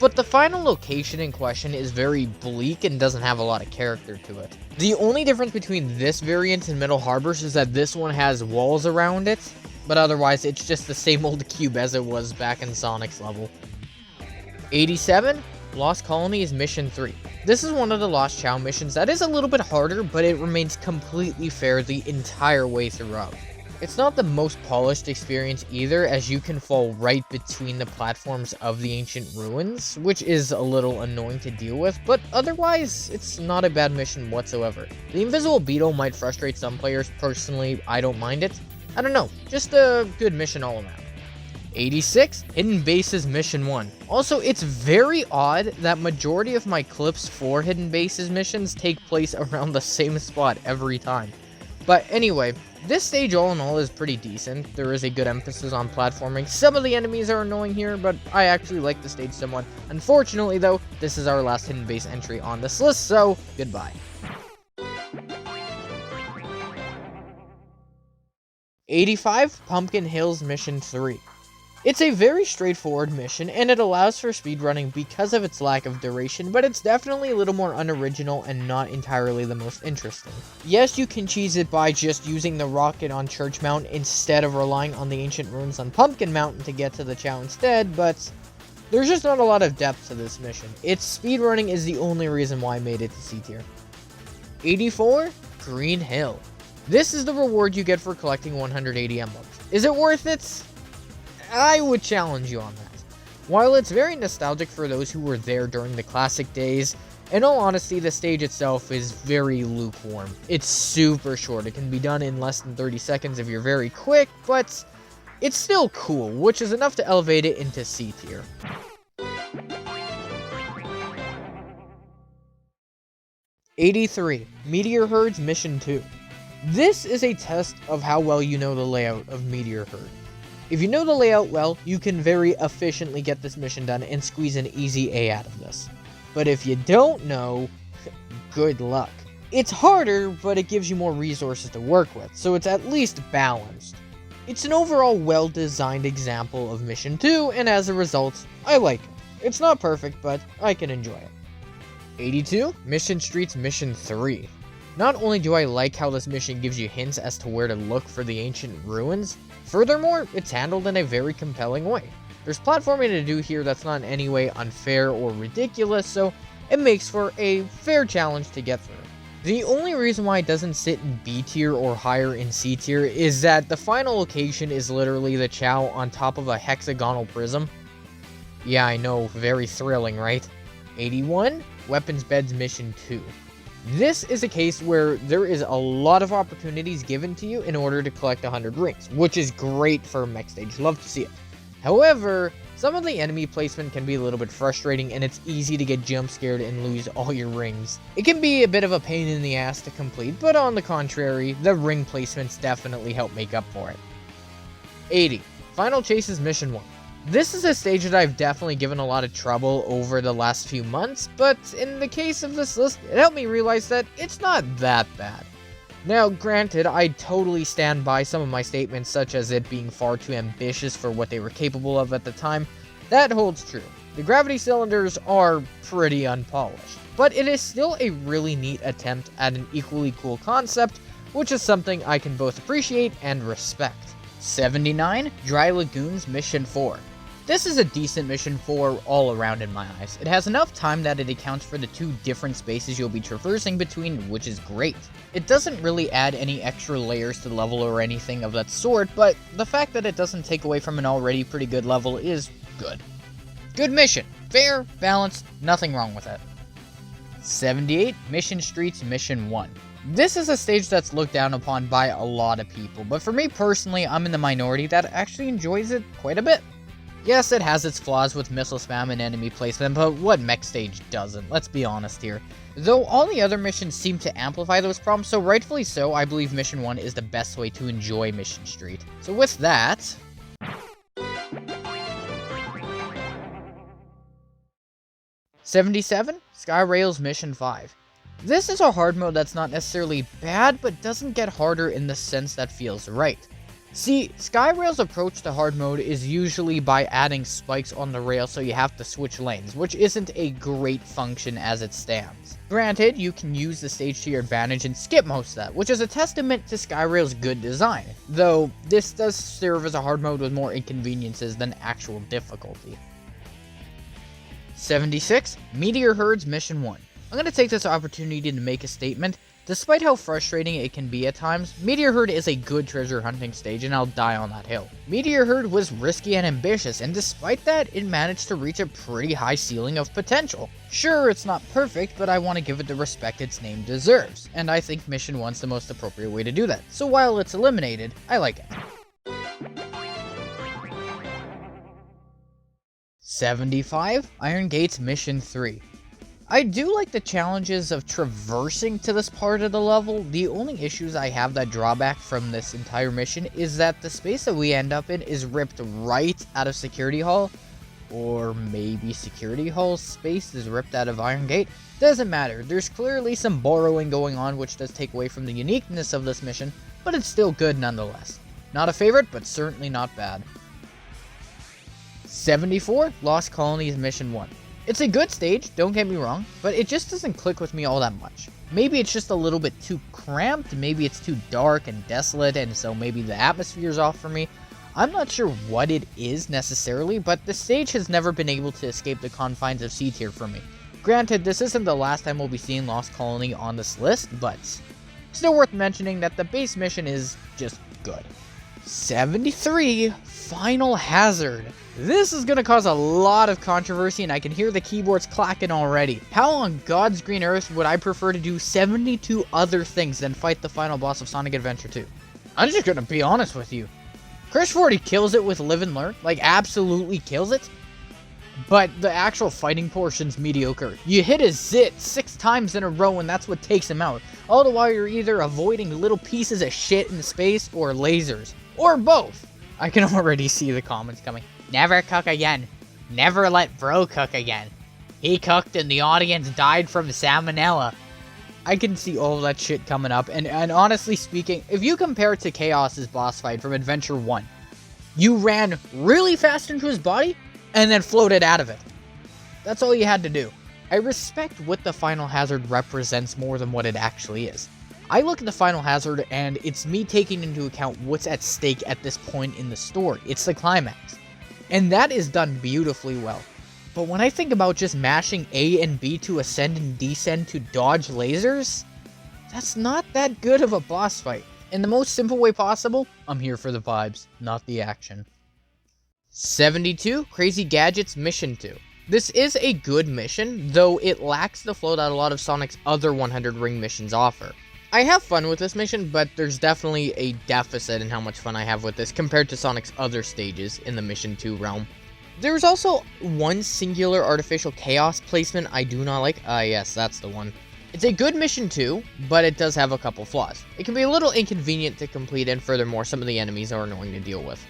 But the final location in question is very bleak and doesn't have a lot of character to it. The only difference between this variant and Middle Harbors is that this one has walls around it, but otherwise it's just the same old cube as it was back in Sonic's level. 87, Lost Colonies Mission 3. This is one of the Lost Chow missions that is a little bit harder, but it remains completely fair the entire way throughout. It's not the most polished experience either, as you can fall right between the platforms of the ancient ruins, which is a little annoying to deal with, but otherwise, it's not a bad mission whatsoever. The invisible beetle might frustrate some players. Personally, I don't mind it. I don't know, just a good mission all around. 86, Hidden Bases Mission 1. Also, it's very odd that majority of my clips for Hidden Bases missions take place around the same spot every time. But anyway, this stage all in all is pretty decent. There is a good emphasis on platforming. Some of the enemies are annoying here, but I actually like the stage somewhat. Unfortunately though, this is our last Hidden Base entry on this list, so goodbye. 85, Pumpkin Hills Mission 3. It's a very straightforward mission, and it allows for speedrunning because of its lack of duration, but it's definitely a little more unoriginal and not entirely the most interesting. Yes, you can cheese it by just using the rocket on Church Mountain instead of relying on the ancient ruins on Pumpkin Mountain to get to the Chow instead, but there's just not a lot of depth to this mission. Its speedrunning is the only reason why I made it to C tier. 84, Green Hill. This is the reward you get for collecting 180 emblems. Is it worth it? I would challenge you on that. While it's very nostalgic for those who were there during the classic days, in all honesty, the stage itself is very lukewarm. It's super short. It can be done in less than 30 seconds if you're very quick, but it's still cool, which is enough to elevate it into C tier. 83, Meteor Herds Mission 2. This is a test of how well you know the layout of Meteor Herd. If you know the layout well, you can very efficiently get this mission done and squeeze an easy A out of this. But if you don't know, good luck. It's harder, but it gives you more resources to work with, so it's at least balanced. It's an overall well-designed example of Mission 2, and as a result, I like it. It's not perfect, but I can enjoy it. 82, Mission Streets Mission 3. Not only do I like how this mission gives you hints as to where to look for the ancient ruins, furthermore, it's handled in a very compelling way. There's platforming to do here that's not in any way unfair or ridiculous, so it makes for a fair challenge to get through. The only reason why it doesn't sit in B tier or higher in C tier is that the final location is literally the Chow on top of a hexagonal prism. Yeah, I know, very thrilling, right? 81, Weapons Beds Mission 2. This is a case where there is a lot of opportunities given to you in order to collect 100 rings, which is great for a mech stage, love to see it. However, some of the enemy placement can be a little bit frustrating and it's easy to get jump scared and lose all your rings. It can be a bit of a pain in the ass to complete, but on the contrary, the ring placements definitely help make up for it. 80, Final Chases Mission 1. This is a stage that I've definitely given a lot of trouble over the last few months, but in the case of this list, it helped me realize that it's not that bad. Now, granted, I totally stand by some of my statements, such as it being far too ambitious for what they were capable of at the time. That holds true. The gravity cylinders are pretty unpolished, but it is still a really neat attempt at an equally cool concept, which is something I can both appreciate and respect. 79, Dry Lagoons Mission 4. This is a decent mission 4 all around in my eyes. It has enough time that it accounts for the two different spaces you'll be traversing between, which is great. It doesn't really add any extra layers to the level or anything of that sort, but the fact that it doesn't take away from an already pretty good level is good. Good mission. Fair, balanced, nothing wrong with it. 78, Mission Streets Mission 1. This is a stage that's looked down upon by a lot of people, but for me personally, I'm in the minority that actually enjoys it quite a bit. Yes, it has its flaws with missile spam and enemy placement, but what mech stage doesn't? Let's be honest here. Though all the other missions seem to amplify those problems, so rightfully so, I believe Mission 1 is the best way to enjoy Mission Street. So with that... 77, Skyrails Mission 5. This is a hard mode that's not necessarily bad, but doesn't get harder in the sense that feels right. See, Skyrail's approach to hard mode is usually by adding spikes on the rail so you have to switch lanes, which isn't a great function as it stands. Granted, you can use the stage to your advantage and skip most of that, which is a testament to Skyrail's good design, though this does serve as a hard mode with more inconveniences than actual difficulty. 76. Meteor Herds Mission 1. I'm going to take this opportunity to make a statement. Despite how frustrating it can be at times, Meteor Herd is a good treasure hunting stage and I'll die on that hill. Meteor Herd was risky and ambitious, and despite that, it managed to reach a pretty high ceiling of potential. Sure, it's not perfect, but I want to give it the respect its name deserves, and I think Mission 1's the most appropriate way to do that, so while it's eliminated, I like it. 75. Iron Gates Mission 3. I do like the challenges of traversing to this part of the level. The only issues I have that drawback from this entire mission is that the space that we end up in is ripped right out of Security Hall, or maybe Security Hall's space is ripped out of Iron Gate. Doesn't matter, there's clearly some borrowing going on which does take away from the uniqueness of this mission, but it's still good nonetheless. Not a favorite, but certainly not bad. 74. Lost Colonies Mission 1. It's a good stage, don't get me wrong, but it just doesn't click with me all that much. Maybe it's just a little bit too cramped, maybe it's too dark and desolate, and so maybe the atmosphere's off for me. I'm not sure what it is necessarily, but the stage has never been able to escape the confines of C tier for me. Granted, this isn't the last time we'll be seeing Lost Colony on this list, but still worth mentioning that the base mission is just good. 73. Final Hazard. This is going to cause a lot of controversy, and I can hear the keyboards clacking already. How on God's green earth would I prefer to do 72 other things than fight the final boss of Sonic Adventure 2? I'm just going to be honest with you. Chris 40 kills it with Live and Learn, like absolutely kills it, but the actual fighting portion's mediocre. You hit a zit 6 times in a row and that's what takes him out. All the while you're either avoiding little pieces of shit in space or lasers, or both. I can already see the comments coming. Never cook again. Never let bro cook again. He cooked and the audience died from salmonella. I can see all that shit coming up, and honestly speaking, if you compare it to Chaos's boss fight from Adventure 1, you ran really fast into his body, and then floated out of it. That's all you had to do. I respect what the Final Hazard represents more than what it actually is. I look at the Final Hazard, and it's me taking into account what's at stake at this point in the story. It's the climax. And that is done beautifully well. But when I think about just mashing A and B to ascend and descend to dodge lasers, that's not that good of a boss fight. In the most simple way possible, I'm here for the vibes, not the action. 72. Crazy Gadgets Mission 2. This is a good mission, though it lacks the flow that a lot of Sonic's other 100 Ring missions offer. I have fun with this mission, but there's definitely a deficit in how much fun I have with this compared to Sonic's other stages in the Mission 2 realm. There's also one singular artificial chaos placement I do not like. Yes, that's the one. It's a good mission too, but it does have a couple flaws. It can be a little inconvenient to complete, and furthermore, some of the enemies are annoying to deal with.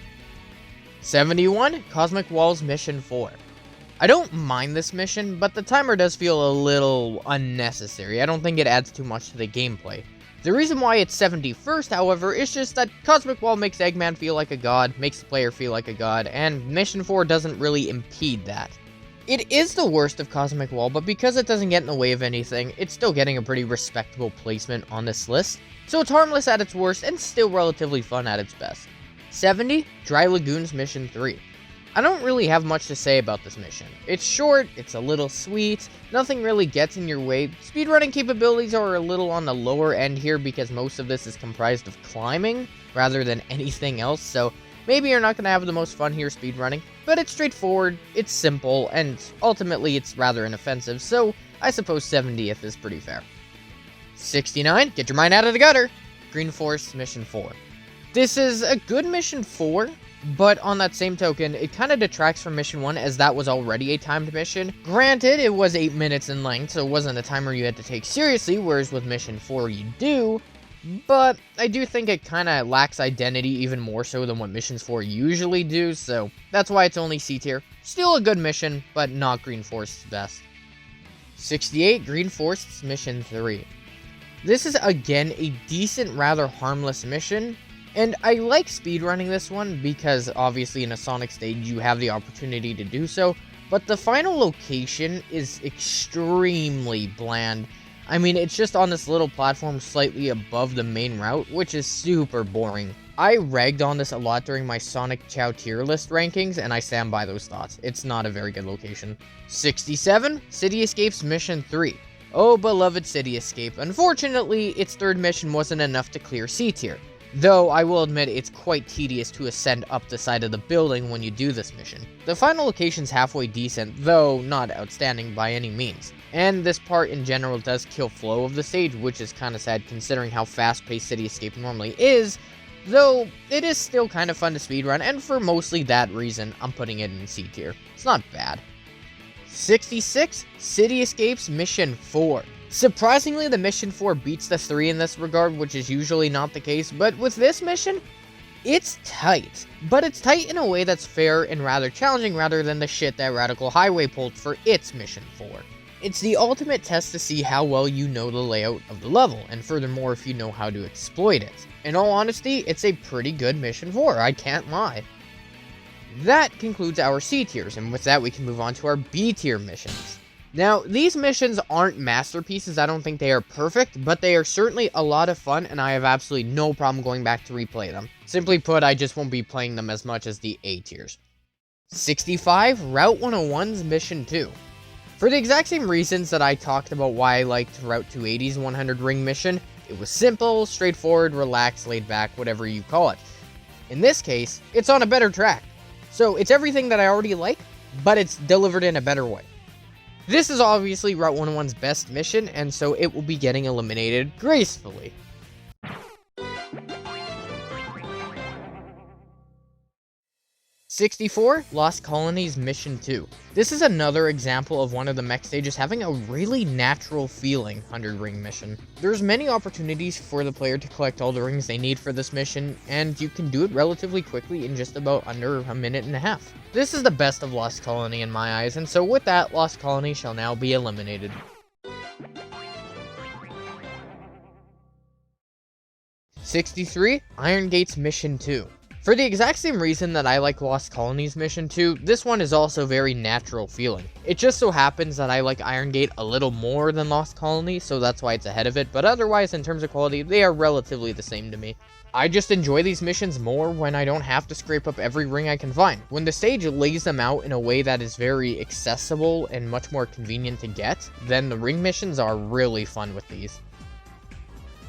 71. Cosmic Walls Mission 4. I don't mind this mission, but the timer does feel a little unnecessary. I don't think it adds too much to the gameplay. The reason why it's 71st, however, is just that Cosmic Wall makes Eggman feel like a god, makes the player feel like a god, and Mission 4 doesn't really impede that. It is the worst of Cosmic Wall, but because it doesn't get in the way of anything, it's still getting a pretty respectable placement on this list, so it's harmless at its worst and still relatively fun at its best. 70. Dry Lagoons Mission 3. I don't really have much to say about this mission. It's short, it's a little sweet, nothing really gets in your way. Speedrunning capabilities are a little on the lower end here because most of this is comprised of climbing rather than anything else, so maybe you're not going to have the most fun here speedrunning, but it's straightforward, it's simple, and ultimately it's rather inoffensive, so I suppose 70th is pretty fair. 69. Get your mind out of the gutter! Green Forest Mission 4. This is a good Mission 4, but on that same token, it kind of detracts from Mission 1 as that was already a timed mission. Granted, it was 8 minutes in length, so it wasn't a timer you had to take seriously, whereas with Mission 4 you do. But I do think it kind of lacks identity even more so than what Missions 4 usually do, so that's why it's only C tier. Still a good mission, but not Green Forest's best. 68. Green Forest's Mission 3. This is again a decent, rather harmless mission, And I like speedrunning this one because obviously in a Sonic stage you have the opportunity to do so, but the final location is extremely bland. I mean, it's just on this little platform slightly above the main route, which is super boring. I ragged on this a lot during my Sonic Chow tier list rankings, and I stand by those thoughts. It's not a very good location. 67, City Escapes Mission 3. Oh, beloved City Escape. Unfortunately, its third mission wasn't enough to clear C tier. Though, I will admit it's quite tedious to ascend up the side of the building when you do this mission. The final location's halfway decent, though not outstanding by any means. And this part in general does kill flow of the stage, which is kinda sad considering how fast-paced City Escape normally is, though it is still kind of fun to speedrun, and for mostly that reason, I'm putting it in C tier. It's not bad. 66, City Escapes Mission 4. Surprisingly, the Mission 4 beats the 3 in this regard, which is usually not the case, but with this mission, it's tight. But it's tight in a way that's fair and rather challenging rather than the shit that Radical Highway pulled for its Mission 4. It's the ultimate test to see how well you know the layout of the level, and furthermore if you know how to exploit it. In all honesty, it's a pretty good Mission 4, I can't lie. That concludes our C tiers, and with that we can move on to our B tier missions. Now, these missions aren't masterpieces, I don't think they are perfect, but they are certainly a lot of fun, and I have absolutely no problem going back to replay them. Simply put, I just won't be playing them as much as the A tiers. 65, Route 101's Mission 2. For the exact same reasons that I talked about why I liked Route 280's 100 Ring mission, it was simple, straightforward, relaxed, laid back, whatever you call it. In this case, it's on a better track. So, it's everything that I already like, but it's delivered in a better way. This is obviously Route 101's best mission, and so it will be getting eliminated gracefully. 64, Lost Colonies Mission 2. This is another example of one of the mech stages having a really natural feeling 100 Ring mission. There's many opportunities for the player to collect all the rings they need for this mission, and you can do it relatively quickly in just about under a minute and a half. This is the best of Lost Colony in my eyes, and so with that, Lost Colony shall now be eliminated. 63, Iron Gates Mission 2. For the exact same reason that I like Lost Colonies Mission 2, this one is also very natural feeling. It just so happens that I like Iron Gate a little more than Lost Colony, so that's why it's ahead of it, but otherwise in terms of quality, they are relatively the same to me. I just enjoy these missions more when I don't have to scrape up every ring I can find. When the stage lays them out in a way that is very accessible and much more convenient to get, then the ring missions are really fun with these.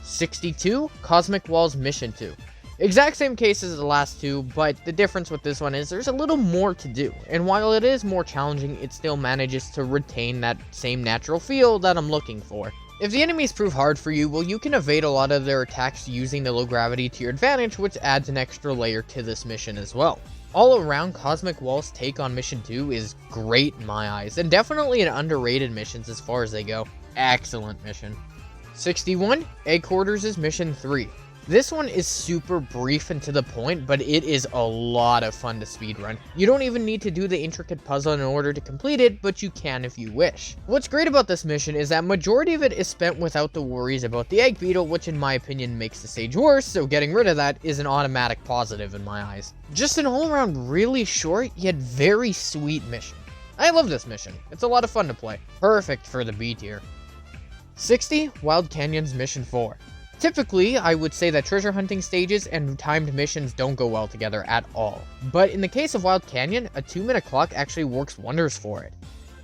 62, Cosmic Walls Mission 2. Exact same case as the last two, but the difference with this one is there's a little more to do, and while it is more challenging, it still manages to retain that same natural feel that I'm looking for. If the enemies prove hard for you, well, you can evade a lot of their attacks using the low gravity to your advantage, which adds an extra layer to this mission as well. All around, Cosmic Wall's take on Mission 2 is great in my eyes, and definitely an underrated mission as far as they go. Excellent mission. 61, Egg Quarters' Mission 3. This one is super brief and to the point, but it is a lot of fun to speedrun. You don't even need to do the intricate puzzle in order to complete it, but you can if you wish. What's great about this mission is that majority of it is spent without the worries about the egg beetle, which in my opinion makes the stage worse, so getting rid of that is an automatic positive in my eyes. Just an all-around really short, yet very sweet mission. I love this mission. It's a lot of fun to play. Perfect for the B tier. 60, Wild Canyons Mission 4. Typically, I would say that treasure hunting stages and timed missions don't go well together at all. But in the case of Wild Canyon, a 2-minute clock actually works wonders for it.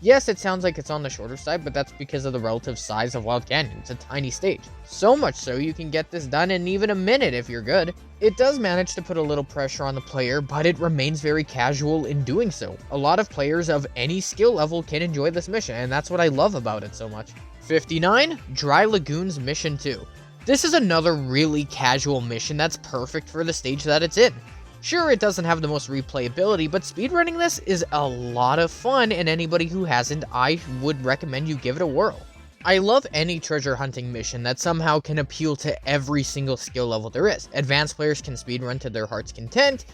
Yes, it sounds like it's on the shorter side, but that's because of the relative size of Wild Canyon. It's a tiny stage. So much so you can get this done in even a minute if you're good. It does manage to put a little pressure on the player, but it remains very casual in doing so. A lot of players of any skill level can enjoy this mission, and that's what I love about it so much. 59, Dry Lagoons Mission 2. This is another really casual mission that's perfect for the stage that it's in. Sure, it doesn't have the most replayability, but speedrunning this is a lot of fun, and anybody who hasn't, I would recommend you give it a whirl. I love any treasure hunting mission that somehow can appeal to every single skill level there is. Advanced players can speedrun to their heart's content,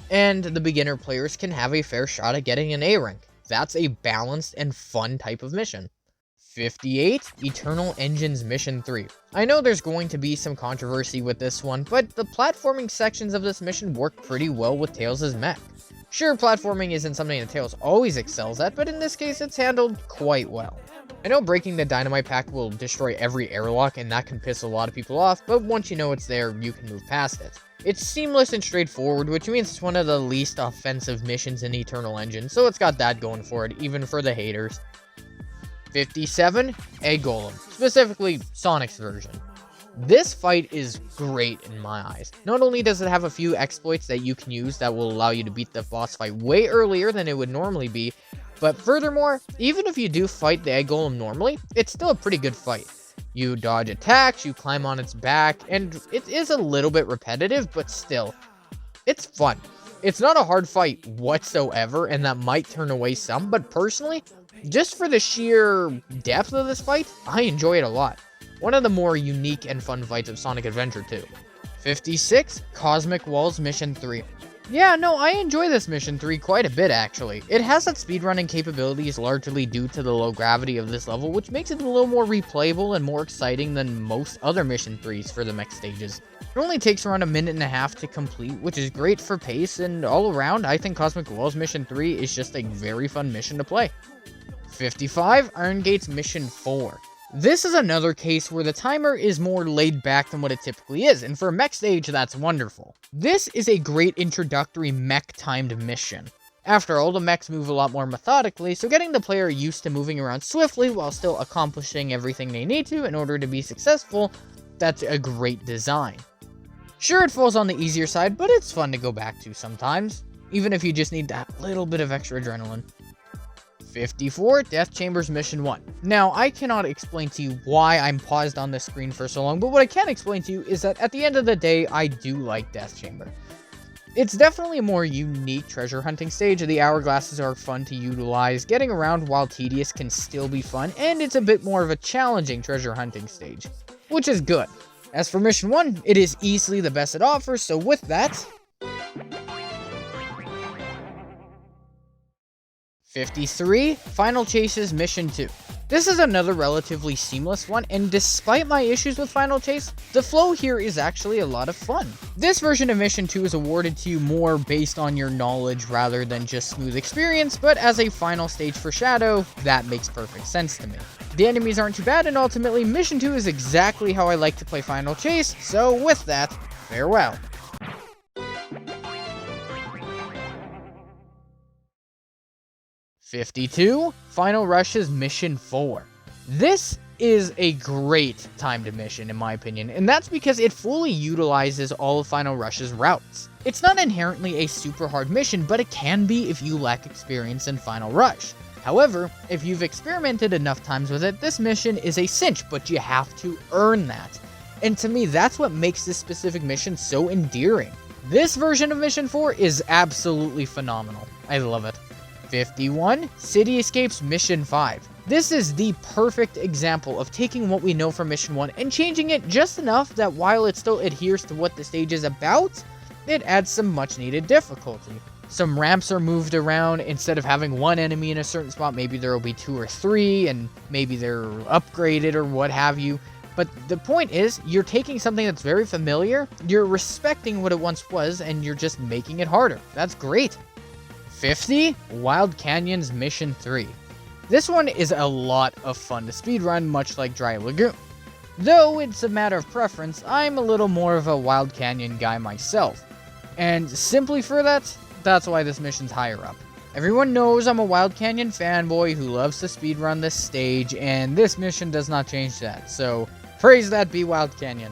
and the beginner players can have a fair shot at getting an A rank. That's a balanced and fun type of mission. 58, Eternal Engines Mission 3. I know there's going to be some controversy with this one, but the platforming sections of this mission work pretty well with Tails' mech. Sure, platforming isn't something that Tails always excels at, but in this case it's handled quite well. I know breaking the dynamite pack will destroy every airlock and that can piss a lot of people off, but once you know it's there, you can move past it. It's seamless and straightforward, which means it's one of the least offensive missions in Eternal Engine, so it's got that going for it, even for the haters. 57, Egg Golem, specifically Sonic's version. This fight is great in my eyes. Not only does it have a few exploits that you can use that will allow you to beat the boss fight way earlier than it would normally be, but furthermore, even if you do fight the Egg Golem normally, it's still a pretty good fight. You dodge attacks, you climb on its back, and it is a little bit repetitive, but still, it's fun. It's not a hard fight whatsoever, and that might turn away some, but personally, just for the sheer depth of this fight, I enjoy it a lot. One of the more unique and fun fights of Sonic Adventure 2. 56, Cosmic Walls Mission 3. Yeah, no, I enjoy this Mission 3 quite a bit actually. It has its speedrunning capabilities largely due to the low gravity of this level, which makes it a little more replayable and more exciting than most other Mission 3s for the mech stages. It only takes around a minute and a half to complete, which is great for pace, and all around, I think Cosmic Walls Mission 3 is just a very fun mission to play. 55, Iron Gates Mission 4. This is another case where the timer is more laid back than what it typically is, and for a mech stage, that's wonderful. This is a great introductory mech-timed mission. After all, the mechs move a lot more methodically, so getting the player used to moving around swiftly while still accomplishing everything they need to in order to be successful, that's a great design. Sure, it falls on the easier side, but it's fun to go back to sometimes, even if you just need that little bit of extra adrenaline. 54, Death Chambers Mission 1. Now, I cannot explain to you why I'm paused on this screen for so long, but what I can explain to you is that at the end of the day, I do like Death Chamber. It's definitely a more unique treasure hunting stage. The hourglasses are fun to utilize, getting around while tedious can still be fun, and it's a bit more of a challenging treasure hunting stage, which is good. As for Mission 1, it is easily the best it offers, so with that, 53, Final Chases Mission 2. This is another relatively seamless one, and despite my issues with Final Chase, the flow here is actually a lot of fun. This version of Mission 2 is awarded to you more based on your knowledge rather than just smooth experience, but as a final stage for Shadow, that makes perfect sense to me. The enemies aren't too bad, and ultimately, Mission 2 is exactly how I like to play Final Chase, so with that, farewell. 52, Final Rush's Mission 4. This is a great timed mission in my opinion, and that's because it fully utilizes all of Final Rush's routes. It's not inherently a super hard mission, but it can be if you lack experience in Final Rush. However, if you've experimented enough times with it, this mission is a cinch, but you have to earn that. And to me, that's what makes this specific mission so endearing. This version of Mission 4 is absolutely phenomenal. I love it. 51, City Escapes Mission 5. This is the perfect example of taking what we know from Mission 1 and changing it just enough that while it still adheres to what the stage is about, it adds some much needed difficulty. Some ramps are moved around. Instead of having one enemy in a certain spot, maybe there will be 2 or 3, and maybe they're upgraded or what have you. But the point is, you're taking something that's very familiar, you're respecting what it once was, and you're just making it harder. That's great. 50, Wild Canyons Mission 3. This one is a lot of fun to speedrun, much like Dry Lagoon. Though it's a matter of preference, I'm a little more of a Wild Canyon guy myself. And simply for that, that's why this mission's higher up. Everyone knows I'm a Wild Canyon fanboy who loves to speedrun this stage, and this mission does not change that, so praise that be Wild Canyon.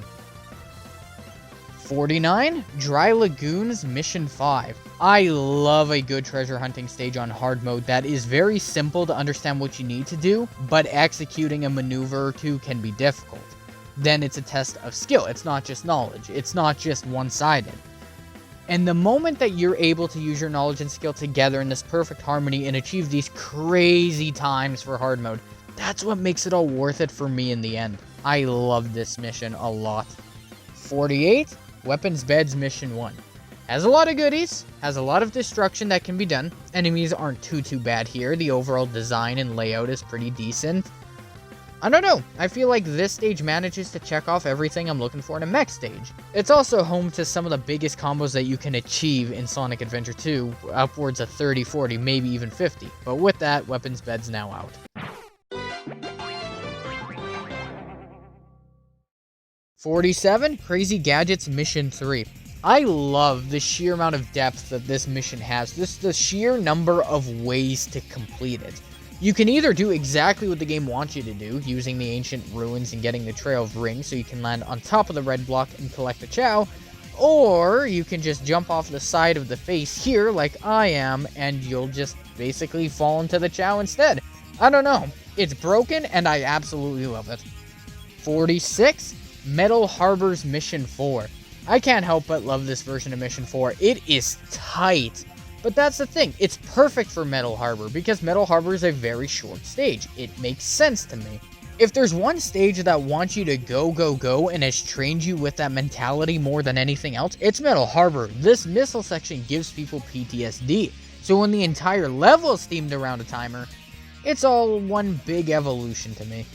49, Dry Lagoon's Mission 5. I love a good treasure hunting stage on hard mode that is very simple to understand what you need to do, but executing a maneuver or two can be difficult. Then it's a test of skill, it's not just knowledge, it's not just one-sided. And the moment that you're able to use your knowledge and skill together in this perfect harmony and achieve these crazy times for hard mode, that's what makes it all worth it for me in the end. I love this mission a lot. 48, Weapons Beds Mission 1. Has a lot of goodies, has a lot of destruction that can be done. Enemies aren't too bad here, the overall design and layout is pretty decent. I don't know, I feel like this stage manages to check off everything I'm looking for in a mech stage. It's also home to some of the biggest combos that you can achieve in Sonic Adventure 2, upwards of 30, 40, maybe even 50. But with that, Weapons Bed's now out. '47, Crazy Gadgets Mission 3. I love the sheer amount of depth that this mission has, the sheer number of ways to complete it. You can either do exactly what the game wants you to do, using the ancient ruins and getting the Trail of Rings so you can land on top of the red block and collect the Chow, or you can just jump off the side of the face here like I am, and you'll just basically fall into the Chow instead. I don't know. It's broken, and I absolutely love it. 46, Metal Harbor's Mission 4. I can't help but love this version of Mission 4. It is tight. But that's the thing, it's perfect for Metal Harbor, because Metal Harbor is a very short stage. It makes sense to me. If there's one stage that wants you to go, go, go, and has trained you with that mentality more than anything else, it's Metal Harbor. This missile section gives people PTSD. So when the entire level is themed around a timer, it's all one big evolution to me.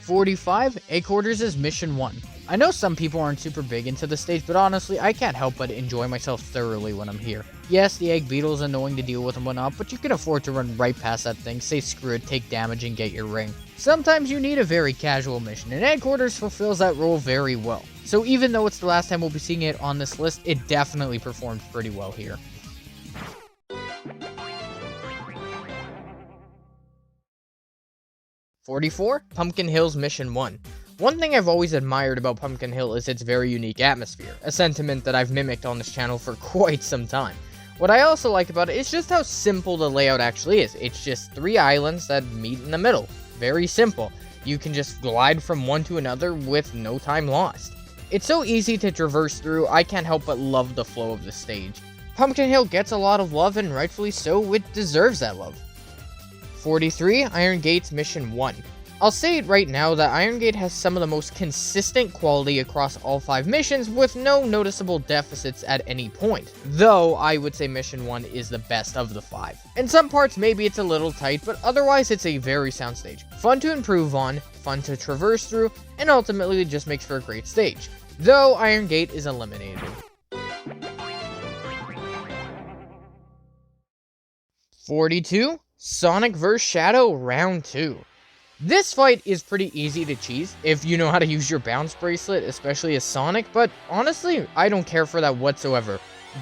45, A-Quarters' Mission 1. I know some people aren't super big into the stage, but honestly, I can't help but enjoy myself thoroughly when I'm here. Yes, the egg beetle is annoying to deal with and whatnot, but you can afford to run right past that thing, say screw it, take damage, and get your ring. Sometimes you need a very casual mission, and Headquarters fulfills that role very well. So even though it's the last time we'll be seeing it on this list, it definitely performed pretty well here. '44, Pumpkin Hill's Mission 1. One thing I've always admired about Pumpkin Hill is its very unique atmosphere, a sentiment that I've mimicked on this channel for quite some time. What I also like about it is just how simple the layout actually is. It's just 3 islands that meet in the middle. Very simple. You can just glide from one to another with no time lost. It's so easy to traverse through, I can't help but love the flow of the stage. Pumpkin Hill gets a lot of love, and rightfully so, it deserves that love. 43, Iron Gate's Mission 1. I'll say it right now that Iron Gate has some of the most consistent quality across all 5 missions with no noticeable deficits at any point. Though, I would say Mission 1 is the best of the 5. In some parts, maybe it's a little tight, but otherwise it's a very sound stage. Fun to improve on, fun to traverse through, and ultimately just makes for a great stage. Though, Iron Gate is eliminated. 42, Sonic vs. Shadow Round 2. This fight is pretty easy to cheese if you know how to use your bounce bracelet, especially as Sonic, but honestly, I don't care for that whatsoever.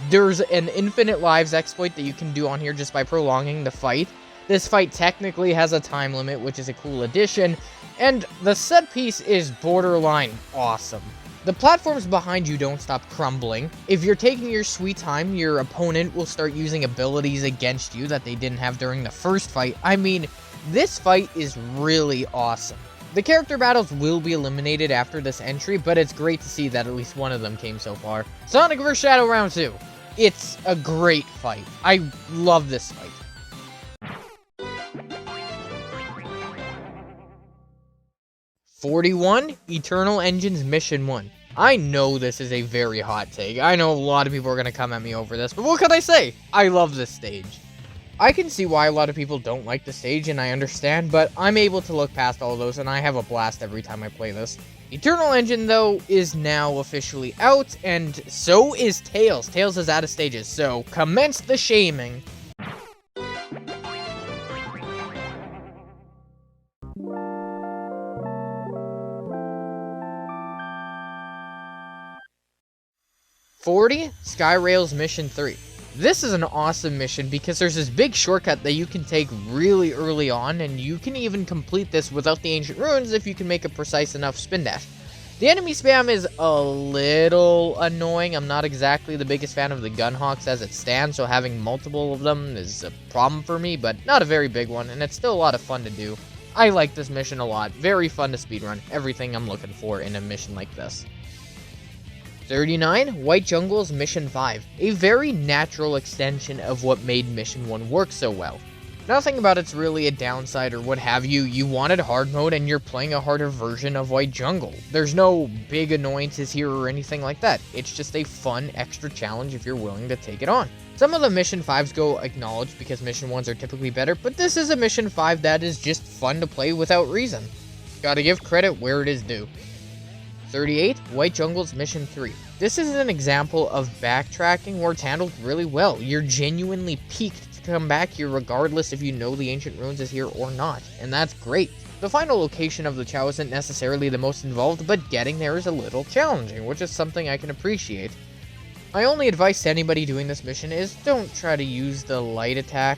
There's an infinite lives exploit that you can do on here just by prolonging the fight. This fight technically has a time limit, which is a cool addition, and the set piece is borderline awesome. The platforms behind you don't stop crumbling. If you're taking your sweet time, your opponent will start using abilities against you that they didn't have during the first fight. I mean, this fight is really awesome. The character battles will be eliminated after this entry, but it's great to see that at least one of them came so far. Sonic vs. Shadow Round 2. It's a great fight. I love this fight. 41, Eternal Engine's Mission 1. I know this is a very hot take. I know a lot of people are going to come at me over this, but what can I say? I love this stage. I can see why a lot of people don't like the stage, and I understand, but I'm able to look past all those, and I have a blast every time I play this. Eternal Engine, though, is now officially out, and so is Tails. Tails is out of stages, so commence the shaming. '40, Skyrail's Mission 3. This is an awesome mission because there's this big shortcut that you can take really early on, and you can even complete this without the ancient ruins if you can make a precise enough spin dash. The enemy spam is a little annoying. I'm not exactly the biggest fan of the Gunhawks as it stands, so having multiple of them is a problem for me, but not a very big one, and it's still a lot of fun to do. I like this mission a lot. Very fun to speedrun. Everything I'm looking for in a mission like this. 39, White Jungle's Mission 5, a very natural extension of what made Mission 1 work so well. Nothing about it's really a downside or what have you. You wanted hard mode and you're playing a harder version of White Jungle. There's no big annoyances here or anything like that. It's just a fun extra challenge if you're willing to take it on. Some of the Mission 5s go acknowledged because Mission 1s are typically better, but this is a Mission 5 that is just fun to play without reason. Gotta give credit where it is due. 38, White Jungle's Mission 3. This is an example of backtracking where it's handled really well. You're genuinely peaked to come back here regardless if you know the Ancient Ruins is here or not, and that's great. The final location of the Chow isn't necessarily the most involved, but getting there is a little challenging, which is something I can appreciate. My only advice to anybody doing this mission is don't try to use the light attack.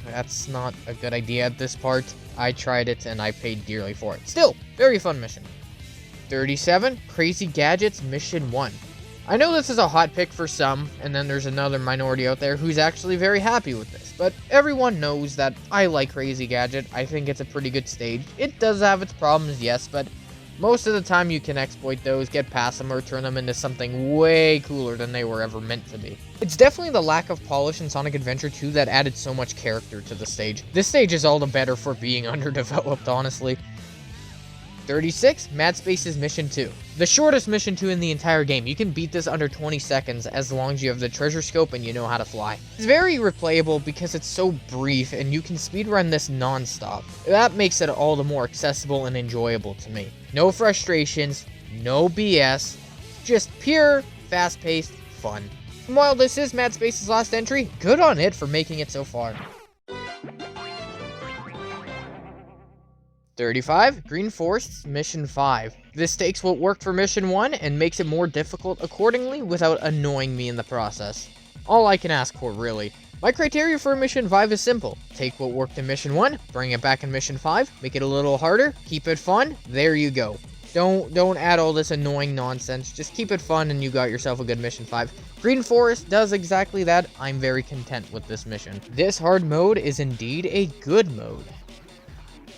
That's not a good idea at this part. I tried it and I paid dearly for it. Still, very fun mission. 37, Crazy Gadgets Mission 1. I know this is a hot pick for some, and then there's another minority out there who's actually very happy with this, but everyone knows that I like Crazy Gadget. I think it's a pretty good stage. It does have its problems, yes, but most of the time you can exploit those, get past them, or turn them into something way cooler than they were ever meant to be. It's definitely the lack of polish in Sonic Adventure 2 that added so much character to the stage. This stage is all the better for being underdeveloped, honestly. 36, Mad Space's Mission 2. The shortest Mission 2 in the entire game. You can beat this under 20 seconds as long as you have the treasure scope and you know how to fly. It's very replayable because it's so brief and you can speedrun this non-stop. That makes it all the more accessible and enjoyable to me. No frustrations, no BS, just pure, fast-paced fun. And while this is Mad Space's last entry, good on it for making it so far. 35, Green Forest's Mission 5. This takes what worked for Mission 1 and makes it more difficult accordingly without annoying me in the process. All I can ask for, really. My criteria for Mission 5 is simple. Take what worked in Mission 1, bring it back in Mission 5, make it a little harder, keep it fun, there you go. Don't add all this annoying nonsense, just keep it fun and you got yourself a good Mission 5. Green Forest does exactly that. I'm very content with this mission. This hard mode is indeed a good mode.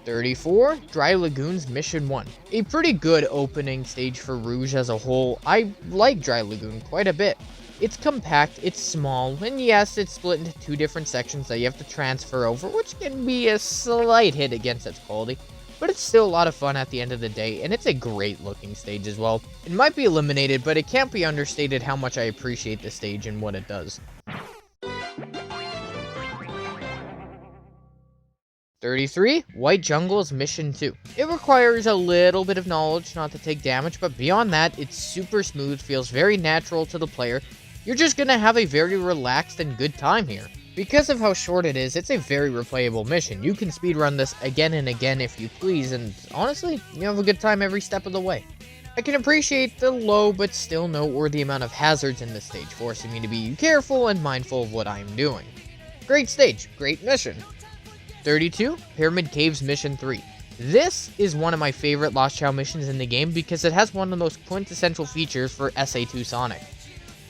34, Dry Lagoon's Mission 1. A pretty good opening stage for Rouge as a whole. I like Dry Lagoon quite a bit. It's compact, it's small, and yes, it's split into two different sections that you have to transfer over, which can be a slight hit against its quality, but it's still a lot of fun at the end of the day, and it's a great looking stage as well. It might be eliminated, but it can't be understated how much I appreciate the stage and what it does. 33, White Jungle's Mission 2. It requires a little bit of knowledge not to take damage, but beyond that, it's super smooth, feels very natural to the player. You're just gonna have a very relaxed and good time here. Because of how short it is, it's a very replayable mission. You can speedrun this again and again if you please, and honestly, you have a good time every step of the way. I can appreciate the low but still noteworthy amount of hazards in this stage, forcing me to be careful and mindful of what I am doing. Great stage, great mission. 32, Pyramid Caves Mission 3. This is one of my favorite Lost Chow missions in the game because it has one of the most quintessential features for SA2 Sonic.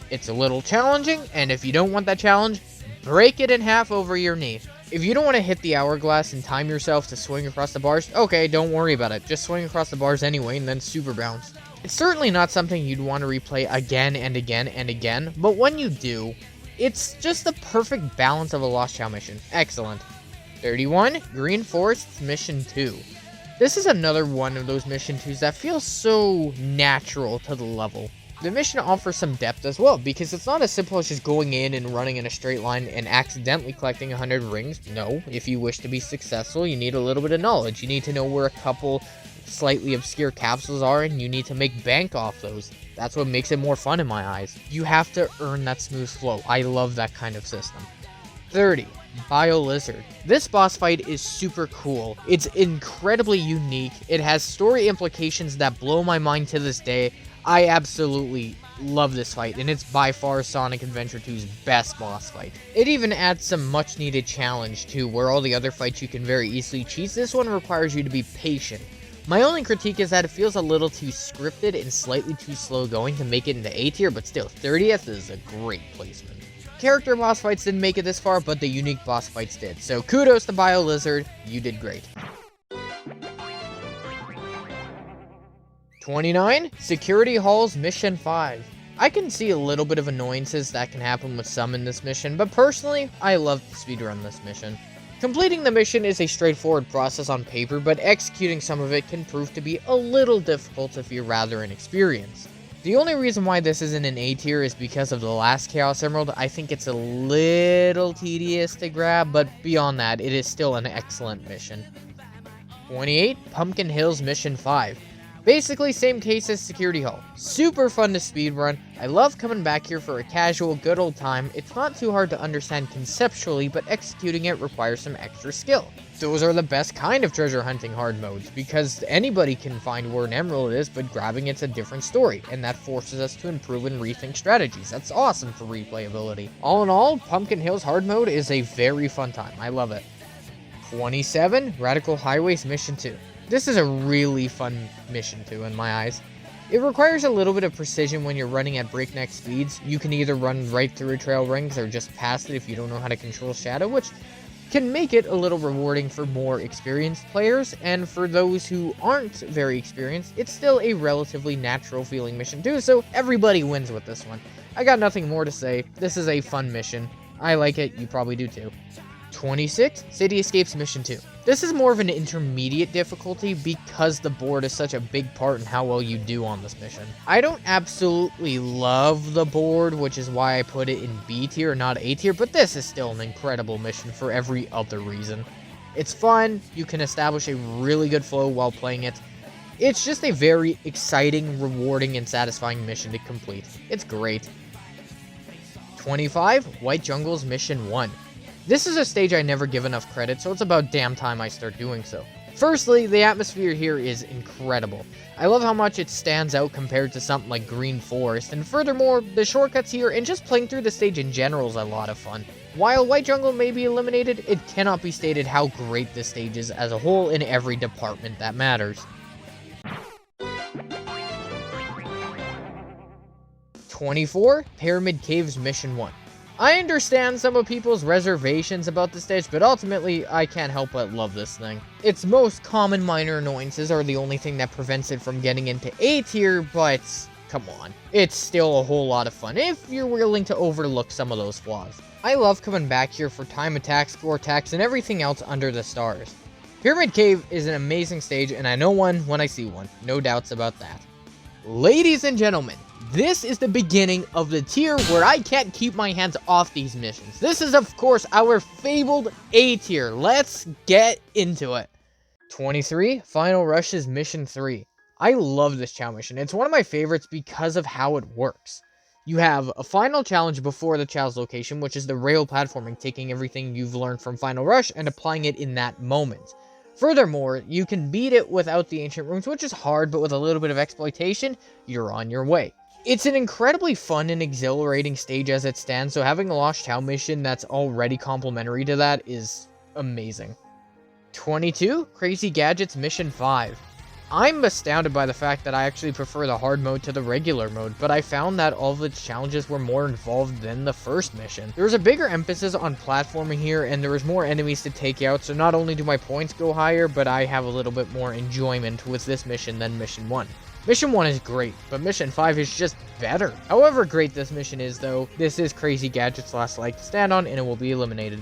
It's a little challenging, and if you don't want that challenge, break it in half over your knee. If you don't want to hit the hourglass and time yourself to swing across the bars, okay, don't worry about it. Just swing across the bars anyway and then super bounce. It's certainly not something you'd want to replay again and again and again, but when you do, it's just the perfect balance of a Lost Chow mission. Excellent. 31, Green Forest's Mission 2. This is another one of those Mission 2s that feels so natural to the level. The mission offers some depth as well, because it's not as simple as just going in and running in a straight line and accidentally collecting 100 rings. No, if you wish to be successful, you need a little bit of knowledge. You need to know where a couple slightly obscure capsules are, and you need to make bank off those. That's what makes it more fun in my eyes. You have to earn that smooth flow. I love that kind of system. 30, Bio Lizard. This boss fight is super cool. It's incredibly unique. It has story implications that blow my mind to this day. I absolutely love this fight, and it's by far Sonic Adventure 2's best boss fight. It even adds some much needed challenge too, where all the other fights you can very easily cheat. This one requires you to be patient. My only critique is that it feels a little too scripted and slightly too slow going to make it into A tier, but still, 30th is a great placement. Character boss fights didn't make it this far, but the unique boss fights did. So kudos to Bio Lizard, you did great. 29, Security Hall's Mission 5. I can see a little bit of annoyances that can happen with some in this mission, but personally, I love to speedrun this mission. Completing the mission is a straightforward process on paper, but executing some of it can prove to be a little difficult if you're rather inexperienced. The only reason why this isn't an A tier is because of the last Chaos Emerald. I think it's a little tedious to grab, but beyond that, it is still an excellent mission. 28, Pumpkin Hills Mission 5. Basically, same case as Security Hall. Super fun to speedrun. I love coming back here for a casual, good old time. It's not too hard to understand conceptually, but executing it requires some extra skill. Those are the best kind of treasure hunting hard modes, because anybody can find where an emerald is, but grabbing it's a different story, and that forces us to improve and rethink strategies. That's awesome for replayability. All in all, Pumpkin Hills hard mode is a very fun time. I love it. 27, Radical Highways Mission 2. This is a really fun mission too, in my eyes. It requires a little bit of precision when you're running at breakneck speeds. You can either run right through trail rings or just past it if you don't know how to control shadow, which can make it a little rewarding for more experienced players, and for those who aren't very experienced, it's still a relatively natural feeling mission too, so everybody wins with this one. I got nothing more to say. This is a fun mission. I like it, you probably do too. 26, City Escapes Mission 2. This is more of an intermediate difficulty because the board is such a big part in how well you do on this mission. I don't absolutely love the board, which is why I put it in B tier, not A tier, but this is still an incredible mission for every other reason. It's fun, you can establish a really good flow while playing it. It's just a very exciting, rewarding, and satisfying mission to complete. It's great. 25, White Jungles Mission 1. This is a stage I never give enough credit, so it's about damn time I start doing so. Firstly, the atmosphere here is incredible. I love how much it stands out compared to something like Green Forest, and furthermore, the shortcuts here and just playing through the stage in general is a lot of fun. While White Jungle may be eliminated, it cannot be stated how great this stage is as a whole in every department that matters. 24, Pyramid Caves Mission 1. I understand some of people's reservations about the stage, but ultimately, I can't help but love this thing. Its most common minor annoyances are the only thing that prevents it from getting into A tier, but come on. It's still a whole lot of fun if you're willing to overlook some of those flaws. I love coming back here for time attacks, score attacks, and everything else under the stars. Pyramid Cave is an amazing stage, and I know one when I see one. No doubts about that. Ladies and gentlemen, this is the beginning of the tier where I can't keep my hands off these missions. This is, of course, our fabled A tier. Let's get into it. 23, Final Rushes Mission 3. I love this Chow mission. It's one of my favorites because of how it works. You have a final challenge before the Chow's location, which is the rail platforming, taking everything you've learned from Final Rush and applying it in that moment. Furthermore, you can beat it without the Ancient Runes, which is hard, but with a little bit of exploitation, you're on your way. It's an incredibly fun and exhilarating stage as it stands, so having a Lost Chow mission that's already complementary to that is amazing. 22, Crazy Gadgets Mission 5. I'm astounded by the fact that I actually prefer the hard mode to the regular mode, but I found that all of its challenges were more involved than the first mission. There was a bigger emphasis on platforming here, and there was more enemies to take out, so not only do my points go higher, but I have a little bit more enjoyment with this mission than Mission 1. Mission 1 is great, but Mission 5 is just better. However great this mission is, though, this is Crazy Gadget's last leg to stand on, and it will be eliminated.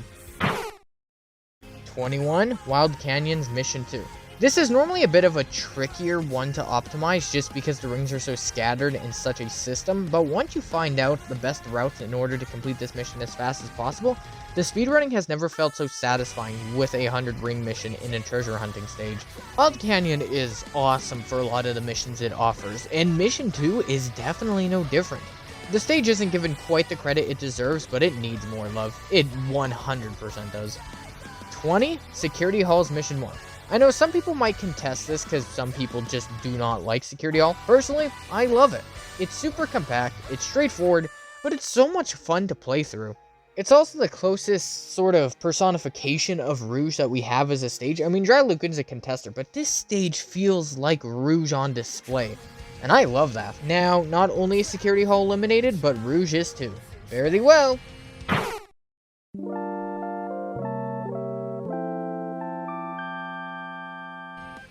21, Wild Canyons Mission 2. This is normally a bit of a trickier one to optimize just because the rings are so scattered in such a system, but once you find out the best routes in order to complete this mission as fast as possible, the speedrunning has never felt so satisfying with a 100 ring mission in a treasure hunting stage. Wild Canyon is awesome for a lot of the missions it offers, and Mission 2 is definitely no different. The stage isn't given quite the credit it deserves, but it needs more love. It 100% does. 20, Security Halls Mission 1. I know some people might contest this because some people just do not like Security Hall. Personally, I love it. It's super compact, it's straightforward, but it's so much fun to play through. It's also the closest sort of personification of Rouge that we have as a stage. I mean, Dry Lagoon's a contester, but this stage feels like Rouge on display. And I love that. Now, not only is Security Hall eliminated, but Rouge is too. Fare thee well.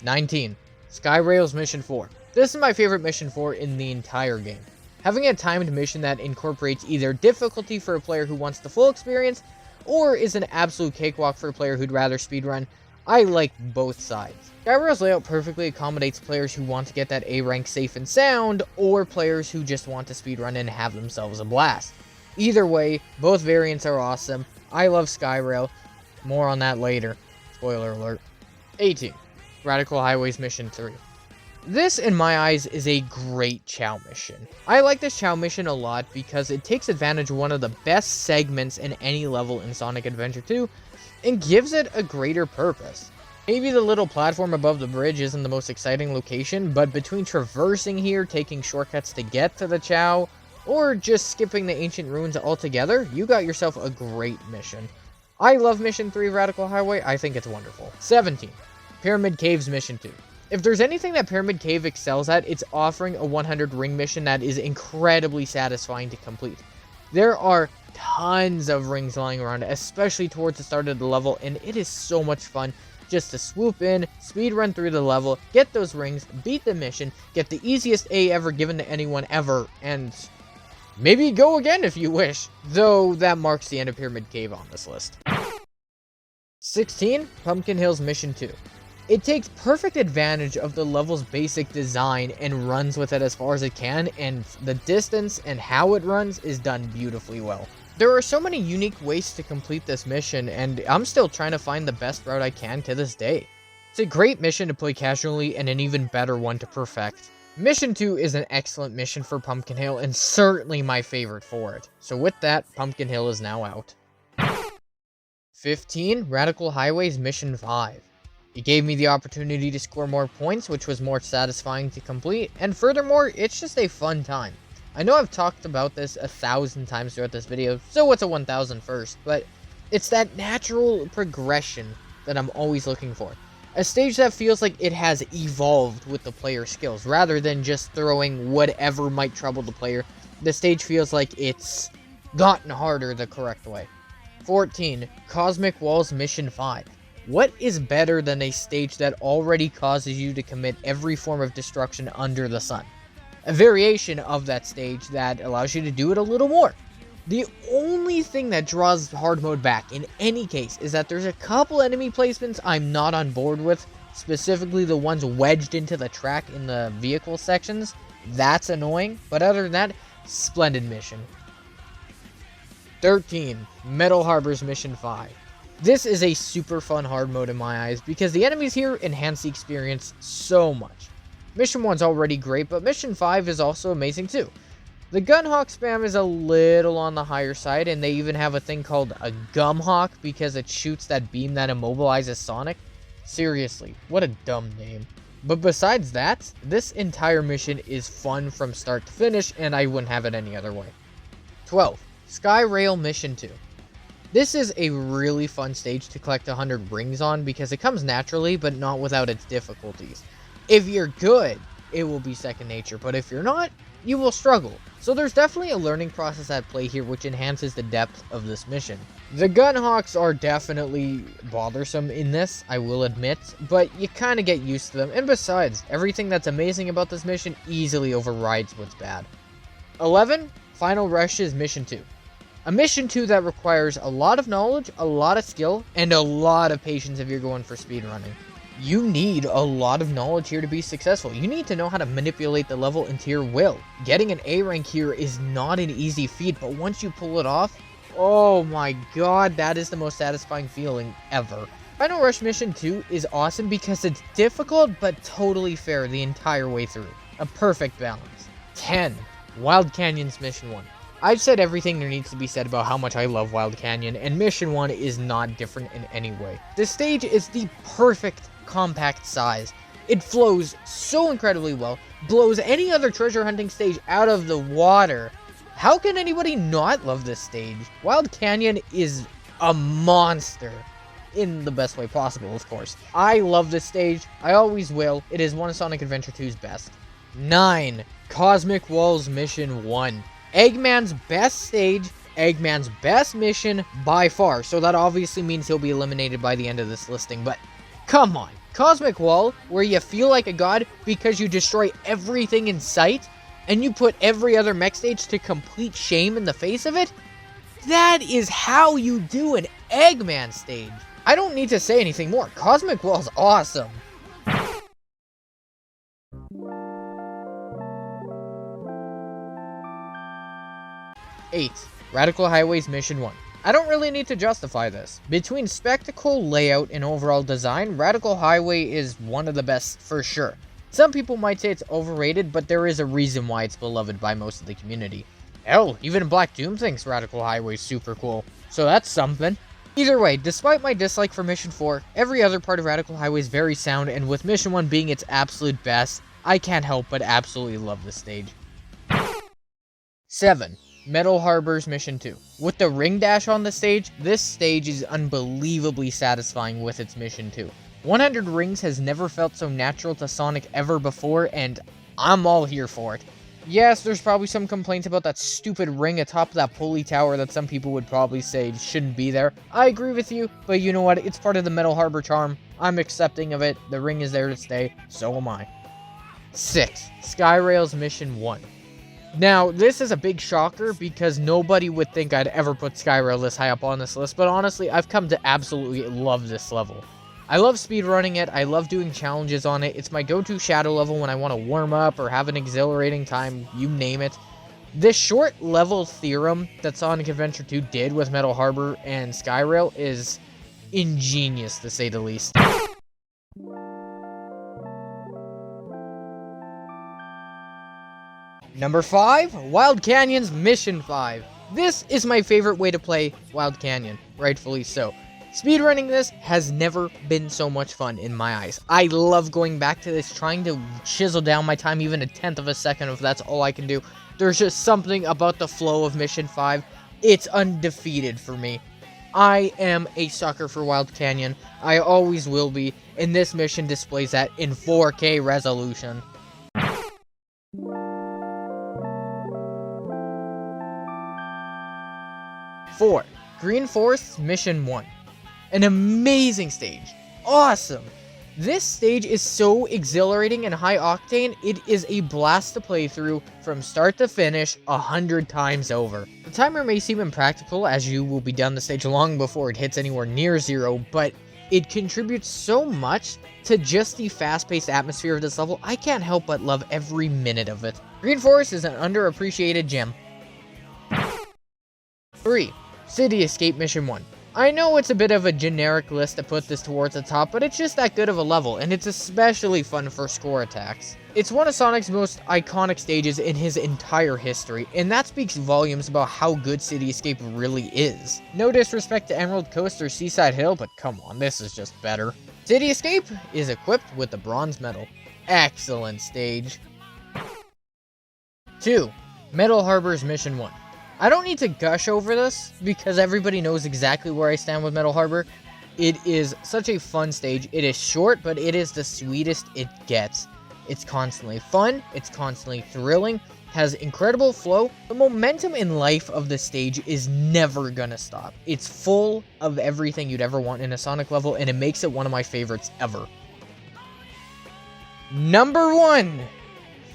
19, Skyrails Mission 4. This is my favorite Mission 4 in the entire game. Having a timed mission that incorporates either difficulty for a player who wants the full experience, or is an absolute cakewalk for a player who'd rather speedrun. I like both sides. Skyrail's layout perfectly accommodates players who want to get that A rank safe and sound, or players who just want to speedrun and have themselves a blast. Either way, both variants are awesome. I love Skyrail. More on that later. Spoiler alert. 18. Radical Highways Mission 3. This, in my eyes, is a great Chow mission. I like this Chow mission a lot because it takes advantage of one of the best segments in any level in Sonic Adventure 2 and gives it a greater purpose. Maybe the little platform above the bridge isn't the most exciting location, but between traversing here, taking shortcuts to get to the Chow, or just skipping the ancient ruins altogether, you got yourself a great mission. I love Mission 3 of Radical Highway. I think it's wonderful. 17. Pyramid Caves Mission 2. If there's anything that Pyramid Cave excels at, it's offering a 100 ring mission that is incredibly satisfying to complete. There are tons of rings lying around, especially towards the start of the level, and it is so much fun just to swoop in, speed run through the level, get those rings, beat the mission, get the easiest A ever given to anyone ever, and maybe go again if you wish. Though that marks the end of Pyramid Cave on this list. 16. Pumpkin Hills Mission 2. It takes perfect advantage of the level's basic design and runs with it as far as it can, and the distance and how it runs is done beautifully well. There are so many unique ways to complete this mission, and I'm still trying to find the best route I can to this day. It's a great mission to play casually and an even better one to perfect. Mission 2 is an excellent mission for Pumpkin Hill and certainly my favorite for it. So with that, Pumpkin Hill is now out. 15. Radical Highways Mission 5. It gave me the opportunity to score more points, which was more satisfying to complete, and furthermore, it's just a fun time. I know I've talked about this 1,000 times throughout this video, so what's a 1,000 first, but it's that natural progression that I'm always looking for. A stage that feels like it has evolved with the player's skills, rather than just throwing whatever might trouble the player. The stage feels like it's gotten harder the correct way. 14. Cosmic Walls Mission 5. What is better than a stage that already causes you to commit every form of destruction under the sun? A variation of that stage that allows you to do it a little more. The only thing that draws hard mode back in any case is that there's a couple enemy placements I'm not on board with, specifically the ones wedged into the track in the vehicle sections. That's annoying, but other than that, splendid mission. 13. Metal Harbors Mission 5. This is a super fun hard mode in my eyes because the enemies here enhance the experience so much. Mission 1's already great, but Mission 5 is also amazing too. The Gunhawk spam is a little on the higher side, and they even have a thing called a Gumhawk because it shoots that beam that immobilizes Sonic. Seriously, what a dumb name. But besides that, this entire mission is fun from start to finish, and I wouldn't have it any other way. 12. Skyrail Mission 2. This is a really fun stage to collect 100 rings on because it comes naturally, but not without its difficulties. If you're good, it will be second nature, but if you're not, you will struggle. So there's definitely a learning process at play here which enhances the depth of this mission. The Gunhawks are definitely bothersome in this, I will admit, but you kind of get used to them, and besides, everything that's amazing about this mission easily overrides what's bad. 11. Final Rushes Mission 2. A Mission 2 that requires a lot of knowledge, a lot of skill, and a lot of patience if you're going for speedrunning. You need a lot of knowledge here to be successful. You need to know how to manipulate the level into your will. Getting an A rank here is not an easy feat, but once you pull it off, oh my god, that is the most satisfying feeling ever. Final Rush Mission 2 is awesome because it's difficult but totally fair the entire way through. A perfect balance. 10. Wild Canyons Mission 1. I've said everything there needs to be said about how much I love Wild Canyon, and Mission 1 is not different in any way. This stage is the perfect compact size. It flows so incredibly well, blows any other treasure hunting stage out of the water. How can anybody not love this stage? Wild Canyon is a monster. In the best way possible, of course. I love this stage. I always will. It is one of Sonic Adventure 2's best. 9. Cosmic Walls Mission 1. Eggman's best stage, Eggman's best mission by far, so that obviously means he'll be eliminated by the end of this listing, but come on. Cosmic Wall, where you feel like a god because you destroy everything in sight, and you put every other mech stage to complete shame in the face of it? That is how you do an Eggman stage. I don't need to say anything more. Cosmic Wall's awesome. 8. Radical Highways Mission 1. I don't really need to justify this. Between spectacle, layout, and overall design, Radical Highway is one of the best for sure. Some people might say it's overrated, but there is a reason why it's beloved by most of the community. Hell, even Black Doom thinks Radical Highway is super cool, so that's something. Either way, despite my dislike for Mission 4, every other part of Radical Highway is very sound, and with Mission 1 being its absolute best, I can't help but absolutely love this stage. 7. Metal Harbor's Mission 2. With the ring dash on the stage, this stage is unbelievably satisfying with its Mission 2. 100 rings has never felt so natural to Sonic ever before, and I'm all here for it. Yes, there's probably some complaints about that stupid ring atop that pulley tower that some people would probably say shouldn't be there. I agree with you, but you know what? It's part of the Metal Harbor charm. I'm accepting of it. The ring is there to stay. So am I. 6. Skyrail's Mission 1. Now, this is a big shocker because nobody would think I'd ever put Skyrail this high up on this list, but honestly, I've come to absolutely love this level. I love speedrunning it, I love doing challenges on it, it's my go-to shadow level when I want to warm up or have an exhilarating time, you name it. This short level theorem that Sonic Adventure 2 did with Metal Harbor and Skyrail is ingenious to say the least. Number 5, Wild Canyon's Mission 5. This is my favorite way to play Wild Canyon, rightfully so. Speedrunning this has never been so much fun in my eyes. I love going back to this, trying to chisel down my time even a tenth of a second if that's all I can do. There's just something about the flow of Mission 5. It's undefeated for me. I am a sucker for Wild Canyon. I always will be, and this mission displays that in 4K resolution. 4. Green Forest's Mission 1. An amazing stage. Awesome. This stage is so exhilarating and high octane, it is a blast to play through from start to finish 100 times over. The timer may seem impractical as you will be done the stage long before it hits anywhere near 0, but it contributes so much to just the fast-paced atmosphere of this level, I can't help but love every minute of it. Green Forest is an underappreciated gem. 3. City Escape Mission 1. I know it's a bit of a generic list to put this towards the top, but it's just that good of a level, and it's especially fun for score attacks. It's one of Sonic's most iconic stages in his entire history, and that speaks volumes about how good City Escape really is. No disrespect to Emerald Coast or Seaside Hill, but come on, this is just better. City Escape is equipped with the bronze medal. Excellent stage. 2. Metal Harbor's Mission 1. I don't need to gush over this, because everybody knows exactly where I stand with Metal Harbor. It is such a fun stage. It is short, but it is the sweetest it gets. It's constantly fun, it's constantly thrilling, has incredible flow. The momentum and life of the stage is never gonna stop. It's full of everything you'd ever want in a Sonic level, and it makes it one of my favorites ever. Number 1,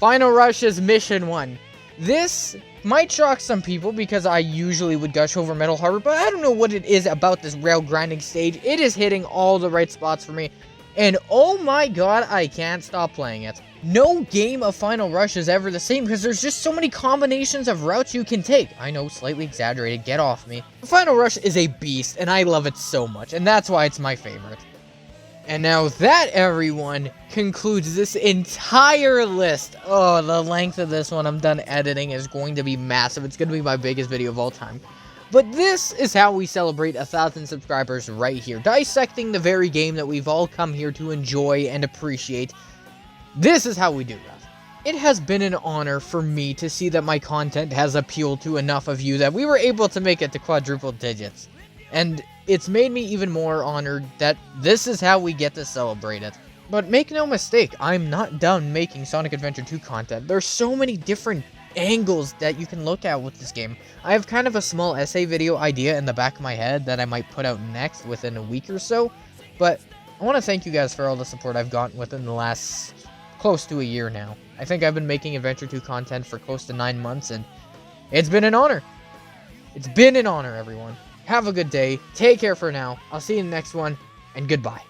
Final Rush's Mission 1. This might shock some people because I usually would gush over Metal Harbor, but I don't know what it is about this rail grinding stage. It is hitting all the right spots for me, and oh my god, I can't stop playing it. No game of Final Rush is ever the same because there's just so many combinations of routes you can take. I know, slightly exaggerated, get off me. Final Rush is a beast, and I love it so much, and that's why it's my favorite. And now that, everyone, concludes this entire list. Oh, the length of this when I'm done editing is going to be massive. It's going to be my biggest video of all time. But this is how we celebrate 1,000 subscribers right here. Dissecting the very game that we've all come here to enjoy and appreciate. This is how we do that. It has been an honor for me to see that my content has appealed to enough of you that we were able to make it to quadruple digits. And it's made me even more honored that this is how we get to celebrate it. But make no mistake, I'm not done making Sonic Adventure 2 content. There's so many different angles that you can look at with this game. I have kind of a small essay video idea in the back of my head that I might put out next within a week or so. But I want to thank you guys for all the support I've gotten within the last close to a year now. I think I've been making Adventure 2 content for close to 9 months, and it's been an honor. It's been an honor, everyone. Have a good day. Take care for now. I'll see you in the next one, and goodbye.